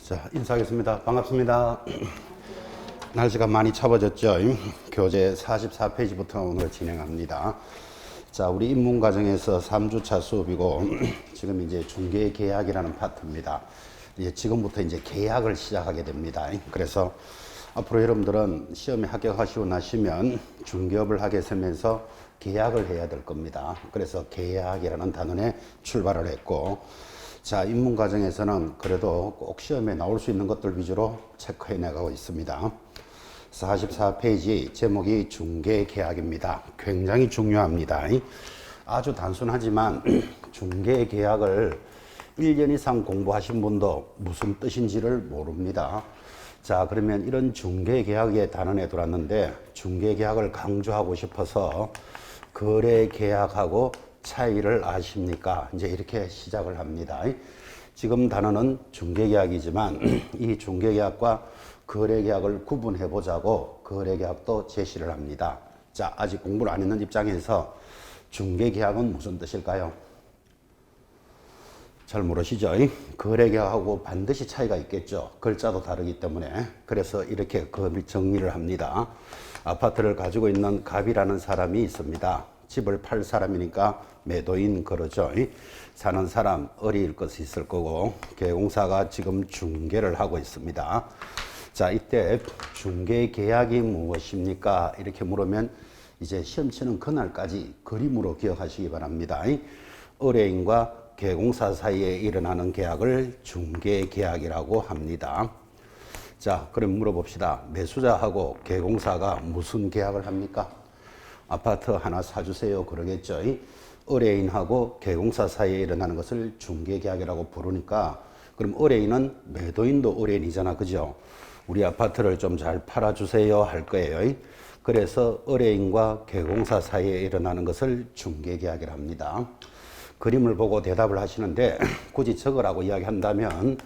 자, 인사하겠습니다. 반갑습니다. 날씨가 많이 차워졌죠. 교재 44페이지부터 오늘 진행합니다. 자, 우리 입문과정에서 3주차 수업이고, 지금 이제 중개계약이라는 파트입니다. 이제 지금부터 이제 계약을 시작하게 됩니다. 그래서 앞으로 여러분들은 시험에 합격하시고 나시면 중개업을 하게 되면서 계약을 해야 될 겁니다. 그래서 계약이라는 단원에 출발을 했고, 자, 입문 과정에서는 그래도 꼭 시험에 나올 수 있는 것들 위주로 체크해 나가고 있습니다. 44페이지 제목이 중개계약입니다. 굉장히 중요합니다. 아주 단순하지만 중개계약을 1년 이상 공부하신 분도 무슨 뜻인지를 모릅니다. 자, 그러면 이런 중개계약의 단원에 들어왔는데, 중개계약을 강조하고 싶어서 거래계약하고 차이를 아십니까? 이제 이렇게 시작을 합니다. 지금 단어는 중개계약이지만 이 중개계약과 거래계약을 구분해 보자고 거래계약도 제시를 합니다. 자, 아직 공부를 안 했는 입장에서 중개계약은 무슨 뜻일까요? 잘 모르시죠? 거래계약하고 반드시 차이가 있겠죠. 글자도 다르기 때문에. 그래서 이렇게 정리를 합니다. 아파트를 가지고 있는 갑이라는 사람이 있습니다. 집을 팔 사람이니까 매도인 그러죠. 사는 사람 어리일 것이 있을 거고, 개공사가 지금 중개를 하고 있습니다. 자, 이때 중개계약이 무엇입니까? 이렇게 물으면 이제 시험 치는 그날까지 그림으로 기억하시기 바랍니다. 의뢰인과 개공사 사이에 일어나는 계약을 중개계약이라고 합니다. 자, 그럼 물어봅시다. 매수자하고 개공사가 무슨 계약을 합니까? 아파트 하나 사주세요 그러겠죠. 의뢰인하고 개공사 사이에 일어나는 것을 중개계약이라고 부르니까, 그럼 의뢰인은 매도인도 의뢰인이잖아, 그죠? 우리 아파트를 좀 잘 팔아주세요 할 거예요. 그래서 의뢰인과 개공사 사이에 일어나는 것을 중개계약이라 합니다. 그림을 보고 대답을 하시는데, 굳이 적으라고 이야기한다면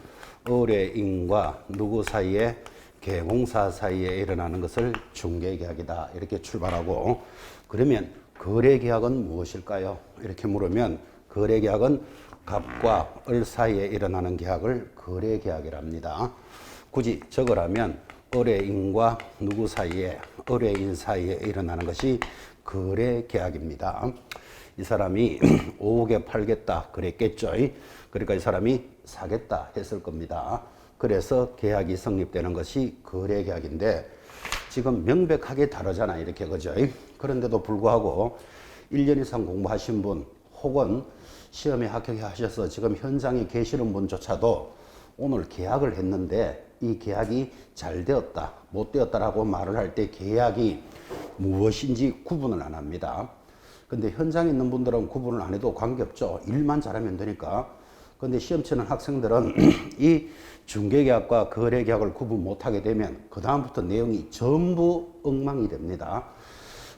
의뢰인과 누구 사이에, 개공사 사이에 일어나는 것을 중개계약이다 이렇게 출발하고, 그러면 거래계약은 무엇일까요? 이렇게 물으면 거래계약은 갑과 을 사이에 일어나는 계약을 거래계약이라 합니다. 굳이 적으라면 의뢰인과 누구 사이에, 의뢰인 사이에 일어나는 것이 거래계약입니다. 이 사람이 5억에 팔겠다 그랬겠죠. 그러니까 이 사람이 사겠다 했을 겁니다. 그래서 계약이 성립되는 것이 거래계약인데, 지금 명백하게 다르잖아, 이렇게, 그죠? 그런데도 불구하고 1년 이상 공부하신 분, 혹은 시험에 합격하셔서 지금 현장에 계시는 분조차도 오늘 계약을 했는데 이 계약이 잘 되었다, 못 되었다라고 말을 할 때 계약이 무엇인지 구분을 안 합니다. 근데 현장에 있는 분들은 구분을 안 해도 관계없죠. 일만 잘하면 되니까. 근데 시험 치는 학생들은 이 중개계약과 거래계약을 구분 못하게 되면 그 다음부터 내용이 전부 엉망이 됩니다.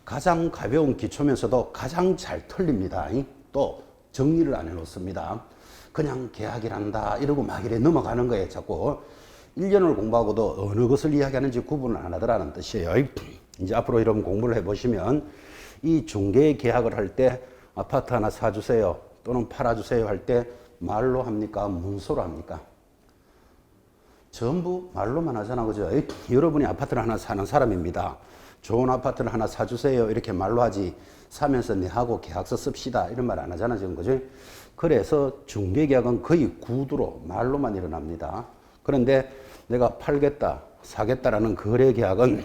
가장 가벼운 기초면서도 가장 잘 틀립니다. 또 정리를 안 해놓습니다. 그냥 계약이란다 이러고 막 이래 넘어가는 거예요. 자꾸 1년을 공부하고도 어느 것을 이야기하는지 구분을 안 하더라는 뜻이에요. 이제 앞으로 이런 공부를 해보시면 이 중개계약을 할 때 아파트 하나 사주세요 또는 팔아주세요 할 때 말로 합니까? 문서로 합니까? 전부 말로만 하잖아, 그죠? 여러분이 아파트를 하나 사는 사람입니다. 좋은 아파트를 하나 사주세요 이렇게 말로 하지, 사면서 내하고 계약서 씁시다 이런 말 안 하잖아, 지금, 그죠? 그래서 중개계약은 거의 구두로 말로만 일어납니다. 그런데 내가 팔겠다, 사겠다라는 거래계약은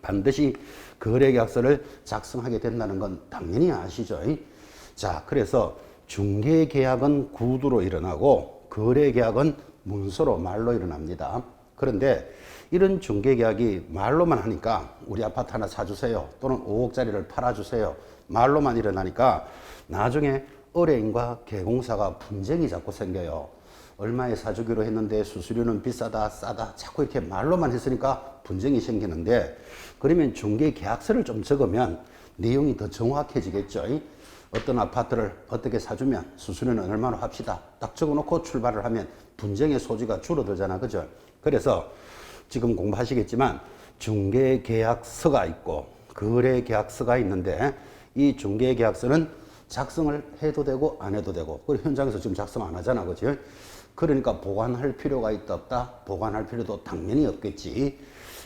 반드시 거래계약서를 작성하게 된다는 건 당연히 아시죠? 자, 그래서 중개계약은 구두로 일어나고 거래계약은 문서로 말로 일어납니다. 그런데 이런 중개계약이 말로만 하니까, 우리 아파트 하나 사주세요 또는 5억짜리를 팔아주세요 말로만 일어나니까 나중에 의뢰인과 개공사가 분쟁이 자꾸 생겨요. 얼마에 사주기로 했는데 수수료는 비싸다 싸다 자꾸 이렇게 말로만 했으니까 분쟁이 생기는데, 그러면 중개계약서를 좀 적으면 내용이 더 정확해지겠죠. 어떤 아파트를 어떻게 사주면 수수료는 얼마나 합시다 딱 적어놓고 출발을 하면 분쟁의 소지가 줄어들잖아, 그죠? 그래서 지금 공부하시겠지만 중개계약서가 있고 거래계약서가 있는데, 이 중개계약서는 작성을 해도 되고 안 해도 되고, 그리고 현장에서 지금 작성 안 하잖아, 그죠? 그러니까 보관할 필요가 있다 없다? 보관할 필요도 당연히 없겠지.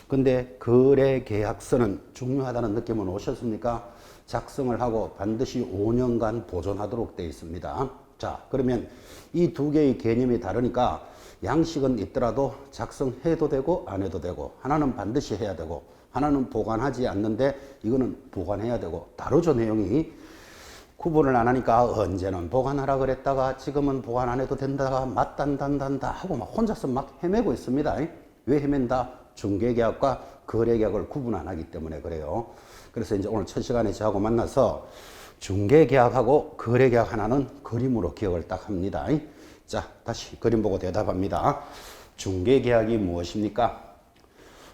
근데 거래 계약서는 중요하다는 느낌은 오셨습니까? 작성을 하고 반드시 5년간 보존하도록 되어 있습니다. 자, 그러면 이 두 개의 개념이 다르니까 양식은 있더라도 작성해도 되고 안 해도 되고, 하나는 반드시 해야 되고 하나는 보관하지 않는데 이거는 보관해야 되고, 다르죠 내용이. 구분을 안 하니까 언제는 보관하라 그랬다가 지금은 보관 안 해도 된다가 맞단단단다 하고 막 혼자서 막 헤매고 있습니다. 왜 헤맨다? 중개계약과 거래계약을 구분 안 하기 때문에 그래요. 그래서 이제 오늘 첫 시간에 저하고 만나서 중개계약하고 거래계약 하나는 그림으로 기억을 딱 합니다. 자, 다시 그림 보고 대답합니다. 중개계약이 무엇입니까?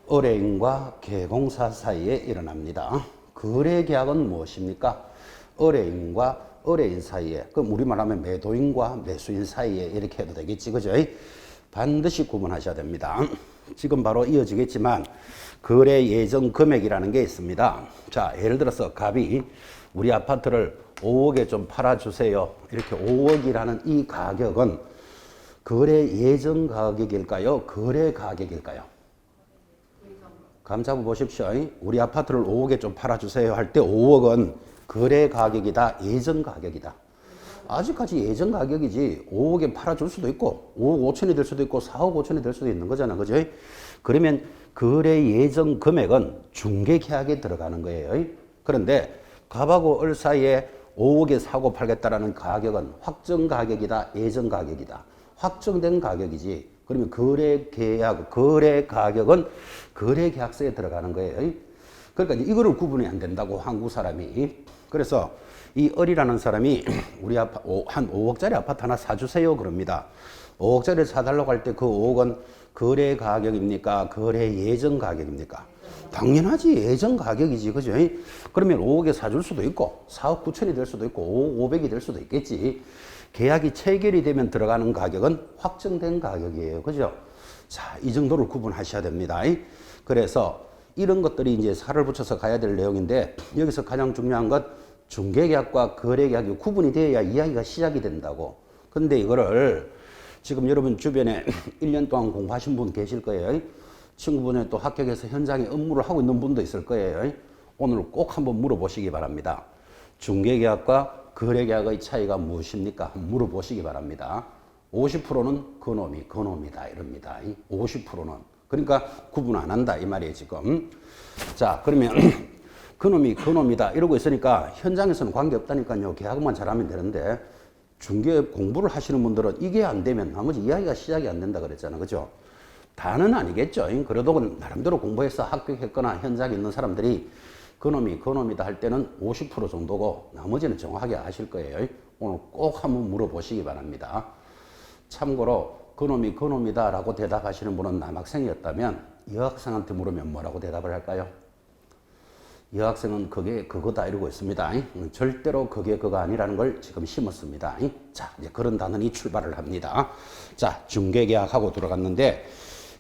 의뢰인과 개공사 사이에 일어납니다. 거래계약은 무엇입니까? 의뢰인과 의뢰인 사이에, 그럼 우리말 하면 매도인과 매수인 사이에 이렇게 해도 되겠지, 그죠? 반드시 구분하셔야 됩니다. 지금 바로 이어지겠지만 거래 예정 금액이라는 게 있습니다. 자, 예를 들어서 갑이 우리 아파트를 5억에 좀 팔아주세요. 이렇게 5억이라는 이 가격은 거래 예정 가격일까요? 거래 가격일까요? 감 잡아보십시오. 우리 아파트를 5억에 좀 팔아주세요 할 때 5억은 거래 가격이다, 예정 가격이다. 아직까지 예정 가격이지 5억에 팔아줄 수도 있고 5억 5천이 될 수도 있고 4억 5천이 될 수도 있는 거잖아, 그죠? 그러면 거래 예정 금액은 중개계약에 들어가는 거예요. 그런데 갑하고 을 사이에 5억에 사고 팔겠다라는 가격은 확정 가격이다, 예정 가격이다. 확정된 가격이지. 그러면 거래 가격은 거래 계약서에 들어가는 거예요. 그러니까 이거를 구분이 안 된다고 한국 사람이. 그래서 이 을이라는 사람이 우리 한 5억짜리 아파트 하나 사주세요 그럽니다. 5억짜리 사달라고 할 때 그 5억은 거래 가격입니까? 거래 예정 가격입니까? 당연하지, 예정 가격이지, 그죠? 그러면 5억에 사줄 수도 있고 4억 9천이 될 수도 있고 5억 5백이 될 수도 있겠지. 계약이 체결이 되면 들어가는 가격은 확정된 가격이에요, 그죠? 자, 이 정도를 구분하셔야 됩니다. 그래서 이런 것들이 이제 살을 붙여서 가야 될 내용인데, 여기서 가장 중요한 것, 중개계약과 거래계약이 구분이 돼야 이야기가 시작이 된다고. 근데 이거를 지금 여러분 주변에 1년 동안 공부하신 분 계실 거예요. 친구분이 또 합격해서 현장에 업무를 하고 있는 분도 있을 거예요. 오늘 꼭 한번 물어보시기 바랍니다. 중개계약과 거래계약의 차이가 무엇입니까? 물어보시기 바랍니다. 50%는 그놈이다 이럽니다. 50%는. 그러니까 구분 안 한다 이 말이에요 지금. 자, 그러면 그놈이다 이러고 있으니까 현장에서는 관계없다니까요. 계약만 잘하면 되는데 중개 공부를 하시는 분들은 이게 안 되면 나머지 이야기가 시작이 안 된다 그랬잖아, 그죠? 다는 아니겠죠. 그래도 나름대로 공부해서 합격했거나 현장에 있는 사람들이 그놈이다 할 때는 50% 정도고 나머지는 정확하게 아실 거예요. 오늘 꼭 한번 물어보시기 바랍니다. 참고로 그놈이다 라고 대답하시는 분은 남학생이었다면 여학생한테 물으면 뭐라고 대답을 할까요? 여학생은 그게 그거다 이러고 있습니다. 절대로 그게 그거 아니라는 걸 지금 심었습니다. 자, 이제 그런 단원이 출발을 합니다. 자, 중개계약하고 들어갔는데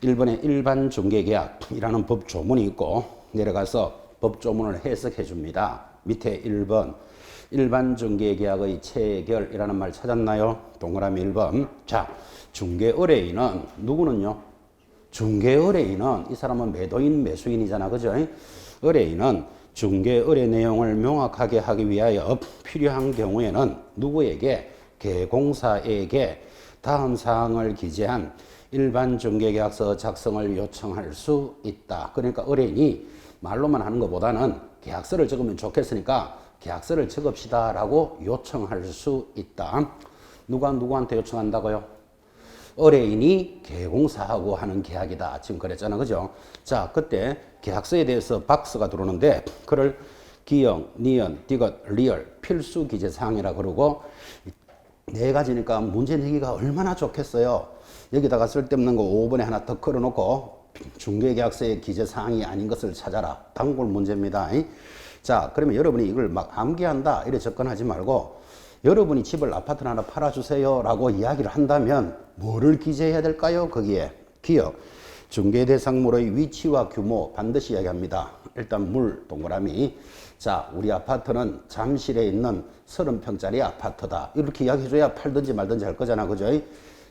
1번에 일반 중개계약이라는 법조문이 있고 내려가서 법조문을 해석해 줍니다. 밑에 1번 일반 중개계약의 체결이라는 말 찾았나요? 동그라미 1번. 자, 중개의뢰인은 누구는요? 중개의뢰인은 이 사람은 매도인 매수인이잖아, 그죠? 의뢰인은 중개의뢰 내용을 명확하게 하기 위하여 필요한 경우에는 누구에게? 개공사에게 다음 사항을 기재한 일반 중개계약서 작성을 요청할 수 있다. 그러니까 의뢰인이 말로만 하는 것보다는 계약서를 적으면 좋겠으니까 계약서를 적읍시다 라고 요청할 수 있다. 누가 누구한테 요청한다고요? 의뢰인이 개공사하고 하는 계약이다. 지금 그랬잖아, 그죠? 자, 그때 계약서에 대해서 박스가 들어오는데 그를 기역, 니은, 디귿, 리얼, 필수 기재사항이라 그러고 네 가지니까 문제 내기가 얼마나 좋겠어요. 여기다가 쓸데없는 거 5번에 하나 더 걸어놓고 중개계약서의 기재사항이 아닌 것을 찾아라. 단골 문제입니다. 자, 그러면 여러분이 이걸 막 암기한다 이래 접근하지 말고 여러분이 집을 아파트를 하나 팔아주세요 라고 이야기를 한다면 뭐를 기재해야 될까요? 거기에 기억, 중개대상물의 위치와 규모 반드시 이야기합니다. 일단 물 동그라미. 자, 우리 아파트는 잠실에 있는 30평짜리 아파트다. 이렇게 이야기해줘야 팔든지 말든지 할 거잖아, 그죠?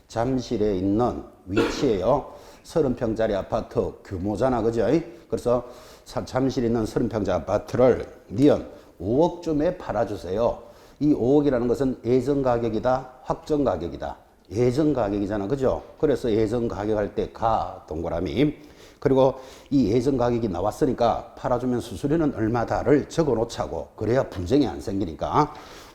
잠실에 있는 위치예요. 30평짜리 아파트 규모잖아, 그죠? 그래서 잠실에 있는 30평짜리 아파트를 니은 5억쯤에 팔아주세요. 이 5억이라는 것은 예전 가격이다, 확정 가격이다. 예전 가격이잖아, 그죠? 그래서 예전 가격 할 때 가 동그라미. 그리고 이 예전 가격이 나왔으니까 팔아주면 수수료는 얼마다를 적어 놓자고. 그래야 분쟁이 안 생기니까.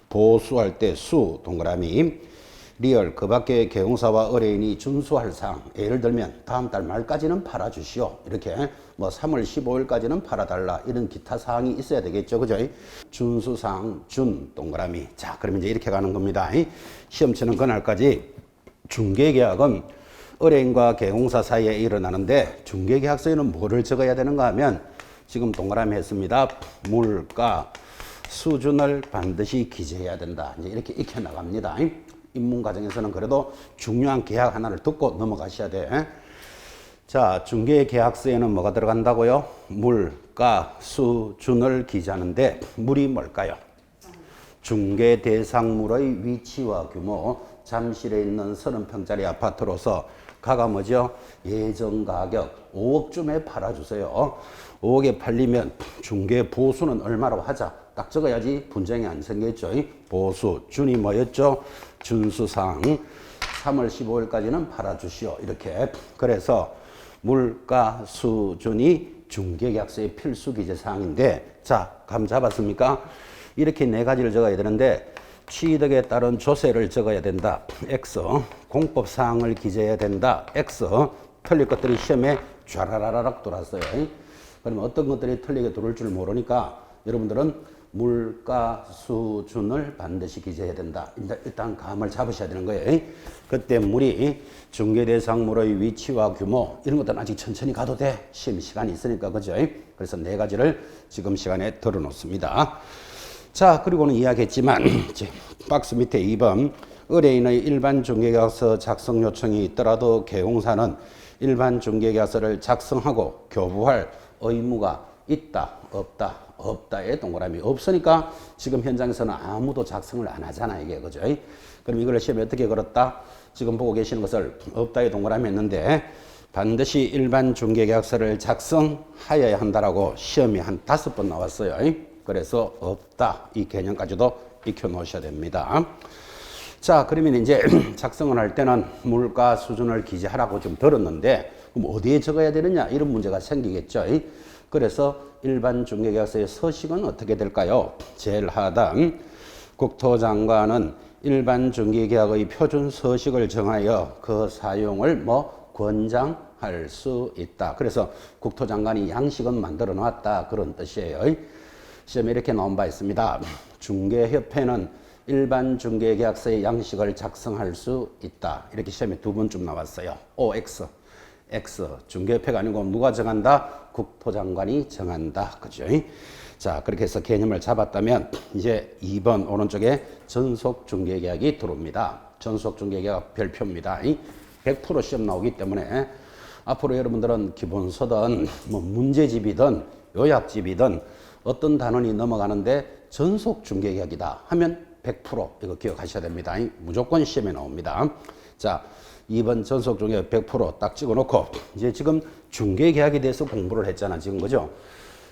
보수할 때 수 동그라미. 리얼 그 밖에 개공사와 의뢰인이 준수할 사항, 예를 들면 다음 달 말까지는 팔아주시오, 이렇게 뭐 3월 15일까지는 팔아달라, 이런 기타 사항이 있어야 되겠죠, 그죠? 준수사항 준 동그라미. 자, 그러면 이제 이렇게 가는 겁니다. 시험 치는 그날까지 중개계약은 의뢰인과 개공사 사이에 일어나는데, 중개계약서에는 뭐를 적어야 되는가 하면 지금 동그라미 했습니다. 물가 수준을 반드시 기재해야 된다, 이제 이렇게 익혀 나갑니다. 입문 과정에서는 그래도 중요한 계약 하나를 듣고 넘어가셔야 돼. 자, 중개계약서에는 뭐가 들어간다고요? 물가 수준을 기재하는데, 물이 뭘까요? 중개 대상물의 위치와 규모, 잠실에 있는 30평짜리 아파트로서 가가 뭐죠? 예전 가격 5억쯤에 팔아주세요. 5억에 팔리면 중개 보수는 얼마로 하자, 딱 적어야지 분쟁이 안 생겼죠. 보수 준이 뭐였죠? 준수상 3월 15일까지는 팔아주시오, 이렇게. 그래서 물가 수준이 중개계약서의 필수 기재사항인데, 자, 감 잡았습니까? 이렇게 네 가지를 적어야 되는데, 취득에 따른 조세를 적어야 된다, X. 공법사항을 기재해야 된다, X. 틀릴 것들이 시험에 쫘라라락 돌았어요. 그러면 어떤 것들이 틀리게 들어올 줄 모르니까 여러분들은 물가 수준을 반드시 기재해야 된다. 일단 감을 잡으셔야 되는 거예요. 그때 물이 중개대상물의 위치와 규모, 이런 것들은 아직 천천히 가도 돼. 시험 시간이 있으니까, 그죠? 그래서 네 가지를 지금 시간에 들어놓습니다. 자, 그리고는 이야기했지만 박스 밑에 2번, 의뢰인의 일반 중개계약서 작성 요청이 있더라도 개공사는 일반 중개계약서를 작성하고 교부할 의무가 있다, 없다. 없다에 동그라미. 없으니까 지금 현장에서는 아무도 작성을 안 하잖아, 이게, 그죠? 그럼 이걸 시험에 어떻게 걸었다? 지금 보고 계시는 것을 없다에 동그라미 했는데, 반드시 일반 중개계약서를 작성하여야 한다라고 시험이 한 5번 나왔어요. 그래서 없다, 이 개념까지도 익혀 놓으셔야 됩니다. 자, 그러면 이제 작성을 할 때는 물가 수준을 기재하라고 좀 들었는데, 그럼 어디에 적어야 되느냐, 이런 문제가 생기겠죠. 그래서 일반 중개계약서의 서식은 어떻게 될까요? 제일 하단, 국토장관은 일반 중개계약의 표준 서식을 정하여 그 사용을 권장할 수 있다. 그래서 국토장관이 양식은 만들어 놨다, 그런 뜻이에요. 시험에 이렇게 나온 바 있습니다. 중개협회는 일반 중개계약서의 양식을 작성할 수 있다. 이렇게 시험에 2번쯤 나왔어요. OX. X. 중개협회가 아니고 누가 정한다? 국토장관이 정한다, 그죠? 자, 그렇게 해서 개념을 잡았다면 이제 2번 오른쪽에 전속중개계약이 들어옵니다. 전속중개계약 별표입니다. 100% 시험 나오기 때문에 앞으로 여러분들은 기본서든 문제집이든 요약집이든 어떤 단원이 넘어가는데 전속중개계약이다 하면 100% 이거 기억하셔야 됩니다. 무조건 시험에 나옵니다. 자, 2번 전속중개계약 100% 찍어놓고, 이제 지금 중개계약에 대해서 공부를 했잖아, 지금, 그죠?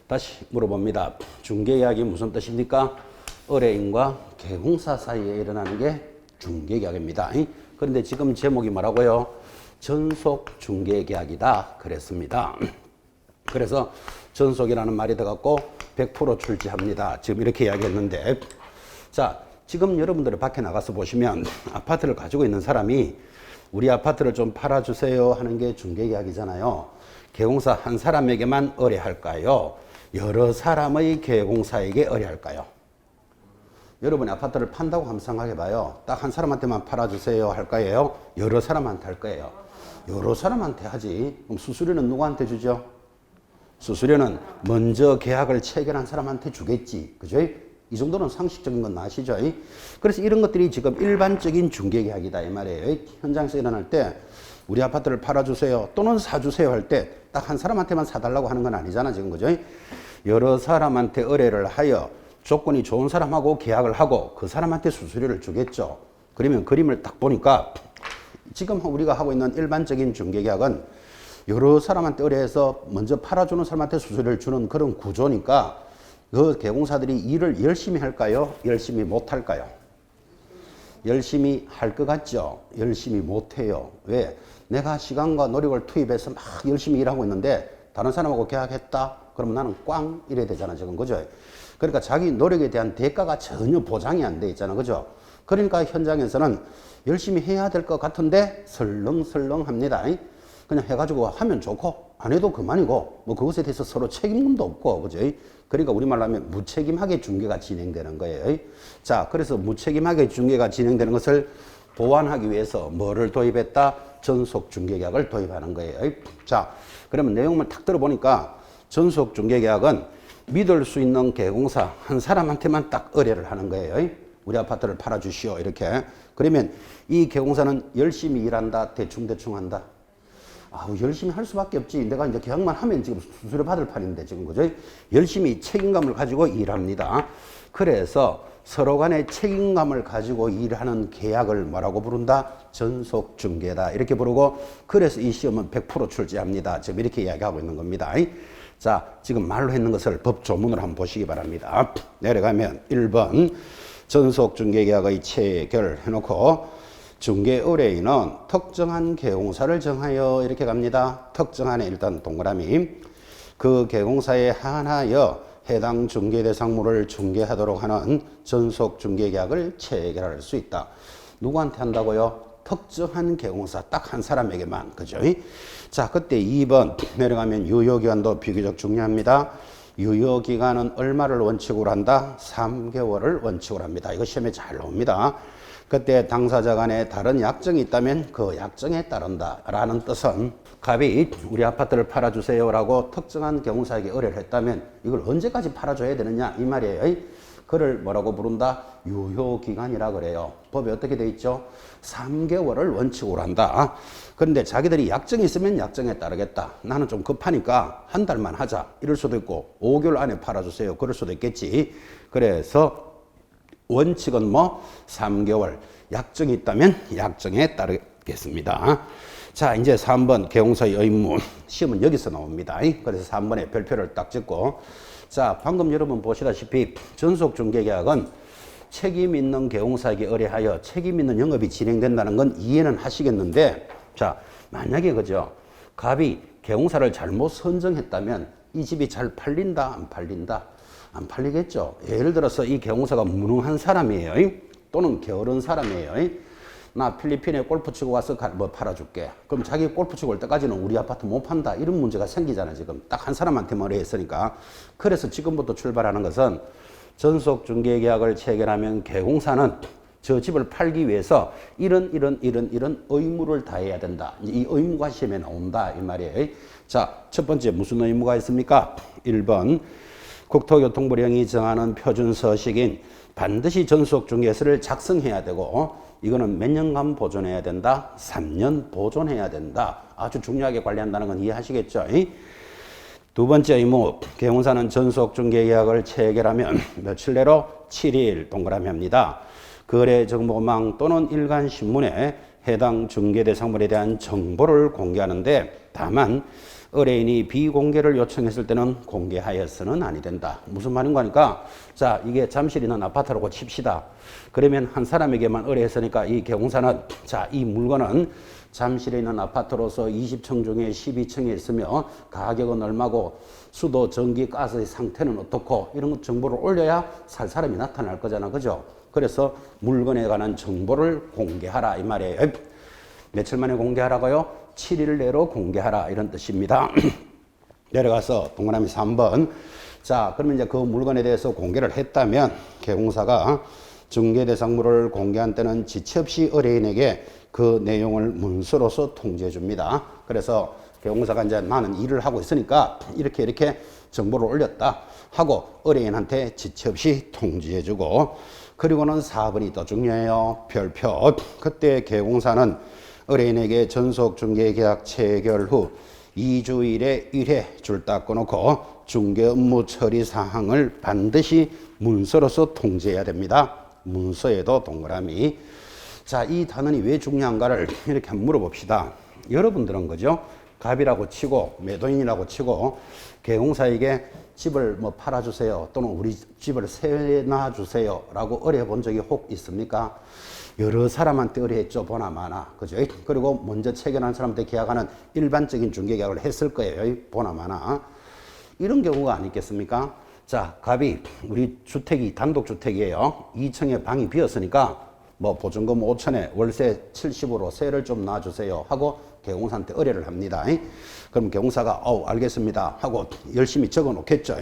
다시 물어봅니다. 중개계약이 무슨 뜻입니까? 의뢰인과 개공사 사이에 일어나는 게 중개계약입니다. 그런데 지금 제목이 뭐라고요? 전속중개계약이다 그랬습니다. 그래서 전속이라는 말이 들어갔고 100% 출제합니다. 지금 이렇게 이야기했는데, 자, 지금 여러분들이 밖에 나가서 보시면 아파트를 가지고 있는 사람이 우리 아파트를 좀 팔아주세요 하는 게 중개계약이잖아요. 개공사 한 사람에게만 의뢰할까요? 여러 사람의 개공사에게 의뢰할까요? 여러분이 아파트를 판다고 한번 생각해봐요. 딱 한 사람한테만 팔아주세요 할 거예요? 여러 사람한테 할 거예요? 여러 사람한테 하지. 그럼 수수료는 누구한테 주죠? 수수료는 먼저 계약을 체결한 사람한테 주겠지, 그죠? 이 정도는 상식적인 건 아시죠? 그래서 이런 것들이 지금 일반적인 중개계약이다, 이 말이에요. 현장에서 일어날 때 우리 아파트를 팔아주세요 또는 사주세요 할 때 딱 한 사람한테만 사달라고 하는 건 아니잖아, 지금, 그죠? 여러 사람한테 의뢰를 하여 조건이 좋은 사람하고 계약을 하고 그 사람한테 수수료를 주겠죠. 그러면 그림을 딱 보니까 지금 우리가 하고 있는 일반적인 중개계약은 여러 사람한테 의뢰해서 먼저 팔아주는 사람한테 수수료를 주는 그런 구조니까 그 개공사들이 일을 열심히 할까요? 열심히 못 할까요? 열심히 할 것 같죠? 열심히 못 해요. 왜? 내가 시간과 노력을 투입해서 막 열심히 일하고 있는데 다른 사람하고 계약했다? 그러면 나는 꽝 이래야 되잖아, 지금. 그죠? 그러니까 자기 노력에 대한 대가가 전혀 보장이 안 돼 있잖아. 그죠? 그러니까 현장에서는 열심히 해야 될 것 같은데 설렁설렁 합니다. 그냥 해가지고 하면 좋고 안 해도 그만이고 뭐 그것에 대해서 서로 책임도 없고, 그죠? 그러니까 우리말로 하면 무책임하게 중개가 진행되는 거예요. 자, 그래서 무책임하게 중개가 진행되는 것을 보완하기 위해서 뭐를 도입했다? 전속 중개계약을 도입하는 거예요. 자, 그러면 내용만 탁 들어보니까 전속 중개계약은 믿을 수 있는 개공사 한 사람한테만 딱 의뢰를 하는 거예요. 우리 아파트를 팔아주시오, 이렇게. 그러면 이 개공사는 열심히 일한다, 대충 한다? 열심히 할 수밖에 없지. 내가 이제 계약만 하면 지금 수수료 받을 판인데, 지금, 그죠? 열심히 책임감을 가지고 일합니다. 그래서 서로 간의 책임감을 가지고 일하는 계약을 뭐라고 부른다? 전속 중개다. 이렇게 부르고, 그래서 이 시험은 100% 출제합니다. 지금 이렇게 이야기하고 있는 겁니다. 자, 지금 말로 했는 것을 법 조문으로 한번 보시기 바랍니다. 내려가면 1번 전속 중개계약의 체결 해놓고 중개 의뢰인은 특정한 개공사를 정하여 이렇게 갑니다. 특정한 일단 동그라미. 그 개공사에 한하여 해당 중개 대상물을 중개하도록 하는 전속 중개계약을 체결할 수 있다. 누구한테 한다고요? 특정한 개공사 딱 한 사람에게만. 그죠? 자, 그때 2번 내려가면 유효기간도 비교적 중요합니다. 유효기간은 얼마를 원칙으로 한다? 3개월을 원칙으로 합니다. 이거 시험에 잘 나옵니다. 그때 당사자 간에 다른 약정이 있다면 그 약정에 따른다 라는 뜻은, 갑이 우리 아파트를 팔아주세요 라고 특정한 개공사에게 의뢰를 했다면 이걸 언제까지 팔아줘야 되느냐 이 말이에요. 그를 뭐라고 부른다? 유효기간이라 그래요. 법에 어떻게 돼 있죠? 3개월을 원칙으로 한다. 그런데 자기들이 약정이 있으면 약정에 따르겠다. 나는 좀 급하니까 한 달만 하자. 이럴 수도 있고 5개월 안에 팔아주세요. 그럴 수도 있겠지. 그래서 원칙은 뭐 3개월. 약정이 있다면 약정에 따르겠습니다. 자, 이제 3번 개공사의 의무. 시험은 여기서 나옵니다. 그래서 3번에 별표를 딱 찍고, 자, 방금 여러분 보시다시피 전속 중개계약은 책임 있는 개공사에게 의뢰하여 책임 있는 영업이 진행된다는 건 이해는 하시겠는데, 자, 만약에 그죠? 갑이 개공사를 잘못 선정했다면 이 집이 잘 팔린다, 안 팔린다? 안 팔리겠죠. 예를 들어서 이 개공사가 무능한 사람이에요. 또는 게으른 사람이에요. 나 필리핀에 골프 치고 와서 뭐 팔아줄게. 그럼 자기 골프 치고 올 때까지는 우리 아파트 못 판다. 이런 문제가 생기잖아, 지금. 딱 한 사람한테만 의뢰했으니까. 그래서 지금부터 출발하는 것은 전속 중개계약을 체결하면 개공사는 저 집을 팔기 위해서 이런 의무를 다해야 된다. 이 의무가 시험에 나온다. 이 말이에요. 자, 첫 번째 무슨 의무가 있습니까? 1번 국토교통부령이 정하는 표준서식인 반드시 전속 중개서를 작성해야 되고, 이거는 몇 년간 보존해야 된다? 3년 보존해야 된다. 아주 중요하게 관리한다는 건 이해하시겠죠? 두 번째 의무, 개공사는 전속 중개계약을 체결하면 며칠 내로 7일 동그라미 합니다. 거래정보망 또는 일간신문에 해당 중개대상물에 대한 정보를 공개하는데, 다만 의뢰인이 비공개를 요청했을 때는 공개하여서는 아니 된다. 무슨 말인가 하니까, 자, 이게 잠실 있는 아파트라고 칩시다. 그러면 한 사람에게만 의뢰했으니까 이 개공사는, 자, 이 물건은 잠실에 있는 아파트로서 20층 중에 12층에 있으며 가격은 얼마고 수도, 전기, 가스의 상태는 어떻고 이런 정보를 올려야 살 사람이 나타날 거잖아. 그죠? 그래서 물건에 관한 정보를 공개하라 이 말이에요. 며칠 만에 공개하라고요? 7일 내로 공개하라 이런 뜻입니다. 내려가서 동그라미 3번. 자, 그러면 이제 그 물건에 대해서 공개를 했다면 개공사가 중개대상물을 공개한 때는 지체 없이 의뢰인에게 그 내용을 문서로서 통지해 줍니다. 그래서 개공사가 이제 나는 일을 하고 있으니까 이렇게 정보를 올렸다 하고 의뢰인한테 지체 없이 통지해 주고, 그리고는 4번이 더 중요해요. 별표. 그때 개공사는 의뢰인에게 전속 중개계약 체결 후 2주일에 1회 줄 딱 꺼놓고 중개 업무 처리 사항을 반드시 문서로서 통지해야 됩니다. 문서에도 동그라미. 자, 이 단원이 왜 중요한가를 이렇게 한번 물어봅시다. 여러분들은 그죠? 갑이라고 치고 매도인이라고 치고 개공사에게 집을 뭐 팔아주세요 또는 우리 집을 세놔주세요 라고 의뢰해본 적이 혹 있습니까? 여러 사람한테 의뢰했죠. 보나 마나. 그죠? 그리고 먼저 체결한 사람한테 계약하는 일반적인 중개계약을 했을 거예요. 보나 마나. 이런 경우가 아니겠습니까? 자, 갑이 우리 주택이 단독주택이에요. 2층에 방이 비었으니까 뭐 보증금 5천에 월세 70으로 세를 좀 놔주세요 하고 개공사한테 의뢰를 합니다. 그럼 개공사가 알겠습니다 하고 열심히 적어 놓겠죠.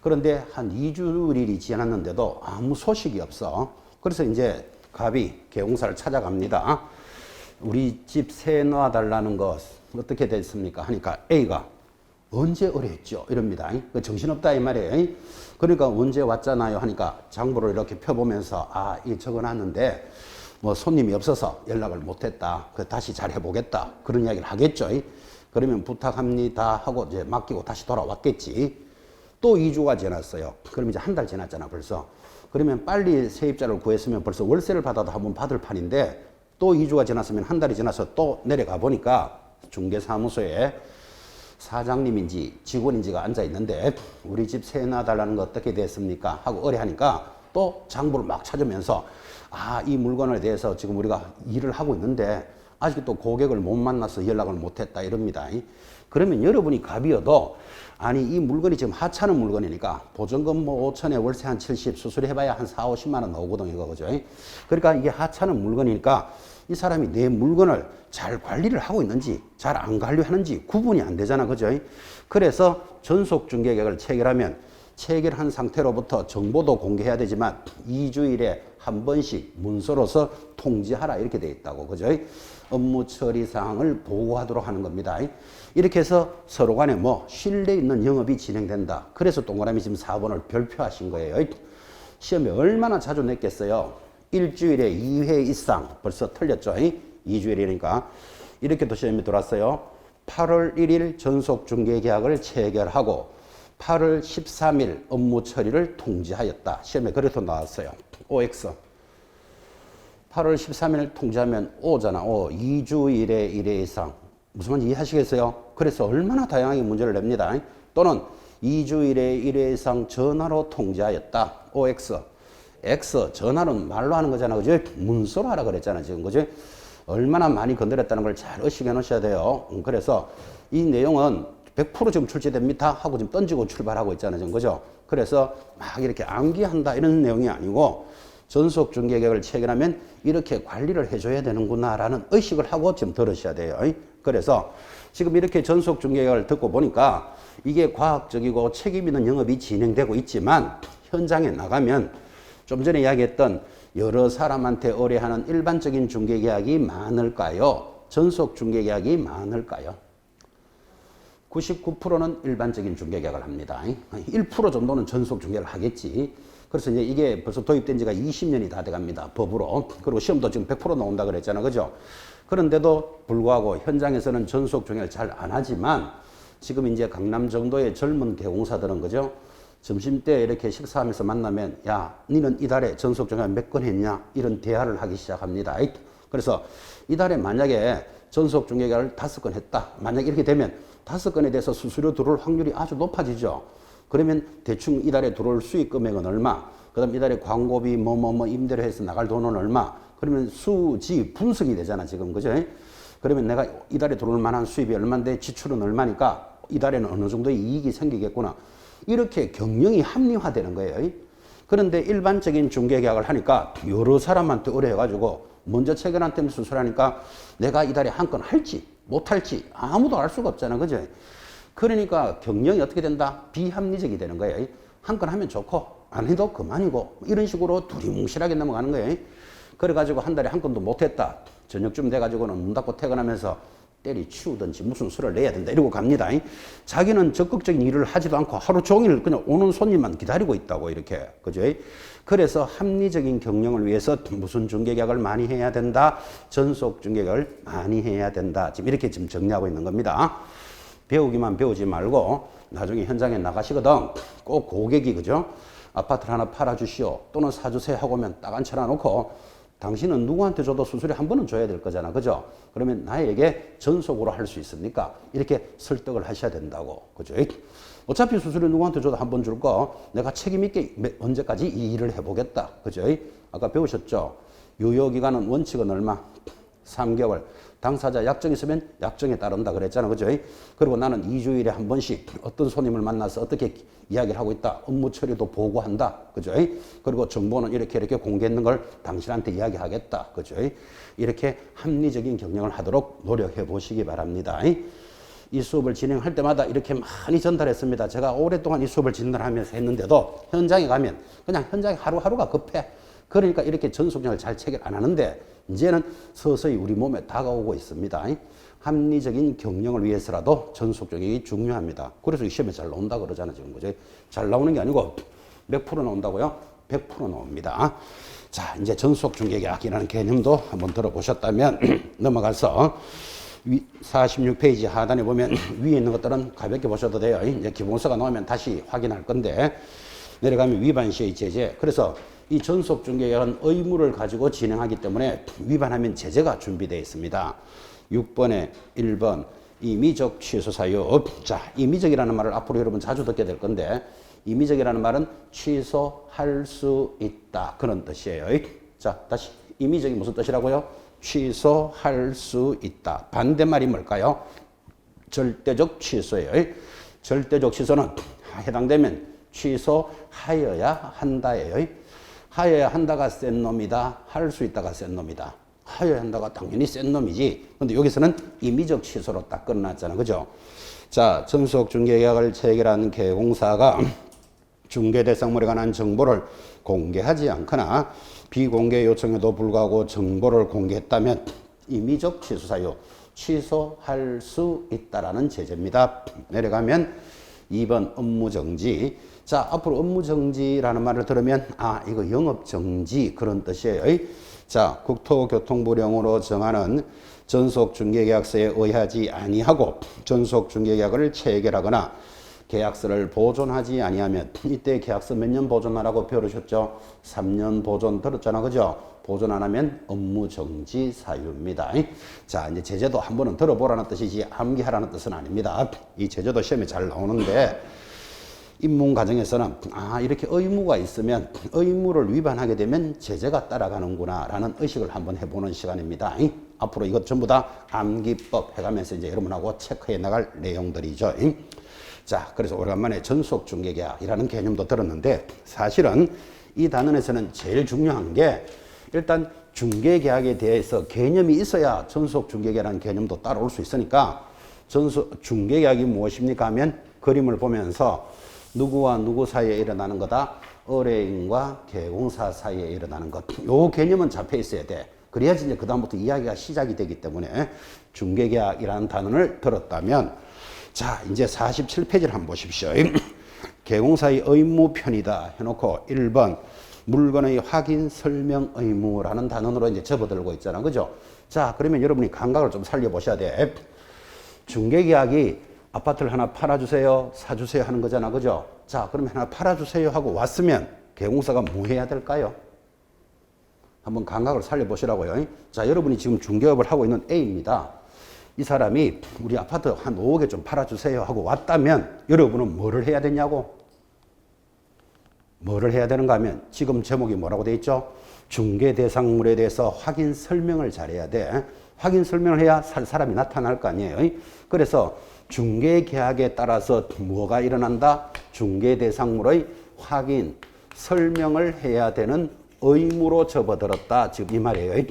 그런데 한 2주일이 지났는데도 아무 소식이 없어. 그래서 이제 갑이 개공사를 찾아갑니다. 우리 집 세 놔달라는 것 어떻게 됐습니까? 하니까 A가 언제 의뢰했죠? 이럽니다. 정신없다 이 말이에요. 그러니까 언제 왔잖아요 하니까 장부를 이렇게 펴보면서 이 적어놨는데 뭐 손님이 없어서 연락을 못했다. 다시 잘 해보겠다. 그런 이야기를 하겠죠. 그러면 부탁합니다 하고 이제 맡기고 다시 돌아왔겠지. 또 2주가 지났어요. 그럼 이제 한 달 지났잖아 벌써. 그러면 빨리 세입자를 구했으면 벌써 월세를 받아도 한번 받을 판인데 또 2주가 지났으면 한 달이 지나서 또 내려가 보니까 중개사무소에 사장님인지 직원인지가 앉아 있는데 우리 집 세 놔달라는 거 어떻게 됐습니까? 하고 의뢰하니까 또 장부를 막 찾으면서 이 물건에 대해서 지금 우리가 일을 하고 있는데 아직도 고객을 못 만나서 연락을 못했다 이럽니다. 그러면 여러분이 갑이어도 아니 이 물건이 지금 하찮은 물건이니까 보증금 뭐 5천에 월세 한 70 수술해봐야 한 4, 50만 원 나오거든요. 이거 그죠? 그러니까 이게 하찮은 물건이니까 이 사람이 내 물건을 잘 관리를 하고 있는지 잘 안 관리하는지 구분이 안 되잖아. 그죠? 그래서 전속중개계약을 체결하면 체결한 상태로부터 정보도 공개해야 되지만 2주일에 한 번씩 문서로서 통지하라 이렇게 돼 있다고. 그죠? 업무 처리 사항을 보고하도록 하는 겁니다. 이렇게 해서 서로 간에 뭐 신뢰 있는 영업이 진행된다. 그래서 동그라미 지금 4번을 별표하신 거예요. 시험에 얼마나 자주 냈겠어요? 일주일에 2회 이상 벌써 틀렸죠. 2주일이니까 이렇게 또 시험에 들어왔어요. 8월 1일 전속중개계약을 체결하고 8월 13일 업무 처리를 통지하였다. 시험에 그래도 나왔어요. OX 8월 13일 통지하면 O잖아. O 2주일에 1회 이상 무슨 말인지 이해하시겠어요? 그래서 얼마나 다양하게 문제를 냅니다. 또는 2주일에 1회 이상 전화로 통지하였다. OX X 전화는 말로 하는 거잖아. 그죠? 문서로 하라 그랬잖아. 지금 그죠? 얼마나 많이 건드렸다는 걸 잘 의식해 놓으셔야 돼요. 그래서 이 내용은 100% 지금 출제됩니다 하고 지금 던지고 출발하고 있잖아요. 지금 그죠? 그래서 막 이렇게 암기한다 이런 내용이 아니고 전속중개계약을 체결하면 이렇게 관리를 해줘야 되는구나라는 의식을 하고 지금 들으셔야 돼요. 그래서 지금 이렇게 전속중개계약을 듣고 보니까 이게 과학적이고 책임 있는 영업이 진행되고 있지만 현장에 나가면 좀 전에 이야기했던 여러 사람한테 의뢰하는 일반적인 중개계약이 많을까요? 전속중개계약이 많을까요? 99%는 일반적인 중개계약을 합니다. 1% 정도는 전속중개를 하겠지. 그래서 이제 이게 벌써 도입된 지가 20년이 다 돼갑니다. 법으로. 그리고 시험도 지금 100% 나온다 그랬잖아. 그죠? 그런데도 불구하고 현장에서는 전속중개를 잘 안 하지만 지금 이제 강남 정도의 젊은 개공사들은 그죠? 점심때 이렇게 식사하면서 만나면 야, 니는 이달에 전속중개 몇 건 했냐? 이런 대화를 하기 시작합니다. 그래서 이달에 만약에 전속중개를 5건 했다. 만약 이렇게 되면 5건에 대해서 수수료 들어올 확률이 아주 높아지죠. 그러면 대충 이달에 들어올 수익 금액은 얼마? 그 다음 이달에 광고비 임대료 해서 나갈 돈은 얼마? 그러면 수지 분석이 되잖아 지금. 그죠? 그러면 내가 이달에 들어올 만한 수입이 얼마인데 지출은 얼마니까 이달에는 어느 정도의 이익이 생기겠구나. 이렇게 경영이 합리화되는 거예요. 그런데 일반적인 중개계약을 하니까 여러 사람한테 의뢰해가지고 먼저 체결한 때문에 수술하니까 내가 이달에 한 건 할지 못할지 아무도 알 수가 없잖아. 그죠? 그러니까 경영이 어떻게 된다? 비합리적이 되는 거예요. 한 건 하면 좋고 안 해도 그만이고 이런 식으로 두리뭉실하게 넘어가는 거예요. 그래가지고 한 달에 한 건도 못했다. 저녁쯤 돼가지고는 문 닫고 퇴근하면서 때리치우든지 무슨 수를 내야 된다 이러고 갑니다. 자기는 적극적인 일을 하지도 않고 하루 종일 그냥 오는 손님만 기다리고 있다고 이렇게. 그죠? 그래서 합리적인 경영을 위해서 무슨 중개계약을 많이 해야 된다. 전속 중개계약을 많이 해야 된다. 지금 이렇게 지금 정리하고 있는 겁니다. 배우기만 배우지 말고 나중에 현장에 나가시거든. 꼭 고객이 그죠? 아파트를 하나 팔아주시오 또는 사주세요 하고 오면 딱 앉혀놔 놓고 당신은 누구한테 줘도 수수료 한 번은 줘야 될 거잖아. 그죠? 그러면 나에게 전속으로 할 수 있습니까? 이렇게 설득을 하셔야 된다고. 그죠? 어차피 수수료 누구한테 줘도 한 번 줄 거 내가 책임있게 언제까지 이 일을 해보겠다. 그죠? 아까 배우셨죠? 유효기간은 원칙은 얼마? 3개월. 당사자 약정 있으면 약정에 따른다 그랬잖아. 그죠? 그리고 나는 2주일에 한 번씩 어떤 손님을 만나서 어떻게 이야기를 하고 있다. 업무 처리도 보고한다. 그죠? 그리고 정보는 이렇게 공개했는 걸 당신한테 이야기하겠다. 그죠? 이렇게 합리적인 경영을 하도록 노력해 보시기 바랍니다. 이 수업을 진행할 때마다 이렇게 많이 전달했습니다. 제가 오랫동안 이 수업을 진행하면서 했는데도 현장에 가면 그냥 현장에 하루하루가 급해. 그러니까 이렇게 전속력을 잘 체결 안 하는데 이제는 서서히 우리 몸에 다가오고 있습니다. 합리적인 경영을 위해서라도 전속력이 중요합니다. 그래서 시험에 잘 나온다 그러잖아요. 지금 그죠? 잘 나오는 게 아니고 몇 프로 나온다고요? 100% 나옵니다. 자, 이제 전속 중개계약이라는 개념도 한번 들어보셨다면 넘어가서 46페이지 하단에 보면 위에 있는 것들은 가볍게 보셔도 돼요. 이제 기본서가 나오면 다시 확인할 건데 내려가면 위반 시의 제재. 그래서 이 전속 중개계약은 의무를 가지고 진행하기 때문에 위반하면 제재가 준비되어 있습니다. 6번에 1번 임의적 취소 사유. 자, 임의적이라는 말을 앞으로 여러분 자주 듣게 될 건데 임의적이라는 말은 취소할 수 있다. 그런 뜻이에요. 자, 다시 임의적이 무슨 뜻이라고요? 취소할 수 있다. 반대말이 뭘까요? 절대적 취소예요. 절대적 취소는 해당되면 취소하여야 한다예요. 하여야 한다가 센 놈이다. 할 수 있다가 센 놈이다. 하여야 한다가 당연히 센 놈이지. 근데 여기서는 임의적 취소로 딱 끝났잖아. 그죠? 자, 전속 중개계약을 체결한 개공사가 중개 대상물에 관한 정보를 공개하지 않거나 비공개 요청에도 불구하고 정보를 공개했다면 임의적 취소 사유, 취소할 수 있다라는 제재입니다. 내려가면 2번 업무정지. 자, 앞으로 업무정지라는 말을 들으면 이거 영업정지 그런 뜻이에요. 자, 국토교통부령으로 정하는 전속중개계약서에 의하지 아니하고 전속중개계약을 체결하거나 계약서를 보존하지 아니하면 이때 계약서 몇 년 보존하라고 배우셨죠? 3년 보존 들었잖아. 그죠? 보존 안 하면 업무정지 사유입니다. 자, 이제 제재도 한 번은 들어보라는 뜻이지 암기하라는 뜻은 아닙니다. 이 제재도 시험에 잘 나오는데 입문 과정에서는 이렇게 의무가 있으면 의무를 위반하게 되면 제재가 따라가는구나 라는 의식을 한번 해보는 시간입니다. 앞으로 이것 전부 다 암기법 해가면서 이제 여러분하고 체크해 나갈 내용들이죠. 자, 그래서 오래간만에 전속중개계약이라는 개념도 들었는데 사실은 이 단원에서는 제일 중요한 게 일단 중개계약에 대해서 개념이 있어야 전속중개계약이라는 개념도 따라올 수 있으니까 중개계약이 무엇입니까 하면 그림을 보면서 누구와 누구 사이에 일어나는 거다. 의뢰인과 개공사 사이에 일어나는 것. 요 개념은 잡혀 있어야 돼. 그래야지 이제 그다음부터 이야기가 시작이 되기 때문에 중개계약이라는 단어를 들었다면 자, 이제 47페이지를 한번 보십시오. 개공사의 의무 편이다 해놓고 1번 물건의 확인 설명 의무라는 단어로 이제 접어들고 있잖아. 그죠? 자, 그러면 여러분이 감각을 좀 살려보셔야 돼. 중개계약이 아파트를 하나 팔아주세요, 사주세요 하는 거잖아. 그죠? 자, 그러면 하나 팔아주세요 하고 왔으면 개공사가 뭐 해야 될까요? 한번 감각을 살려보시라고요. 자, 여러분이 지금 중개업을 하고 있는 A입니다. 이 사람이 우리 아파트 한 5억에 좀 팔아주세요 하고 왔다면 여러분은 뭐를 해야 되냐고? 뭐를 해야 되는가 하면 지금 제목이 뭐라고 돼 있죠? 중개 대상물에 대해서 확인 설명을 잘해야 돼. 확인 설명을 해야 살 사람이 나타날 거 아니에요. 그래서 중개 계약에 따라서 뭐가 일어난다? 중개 대상물의 확인, 설명을 해야 되는 의무로 접어들었다. 지금 이 말이에요.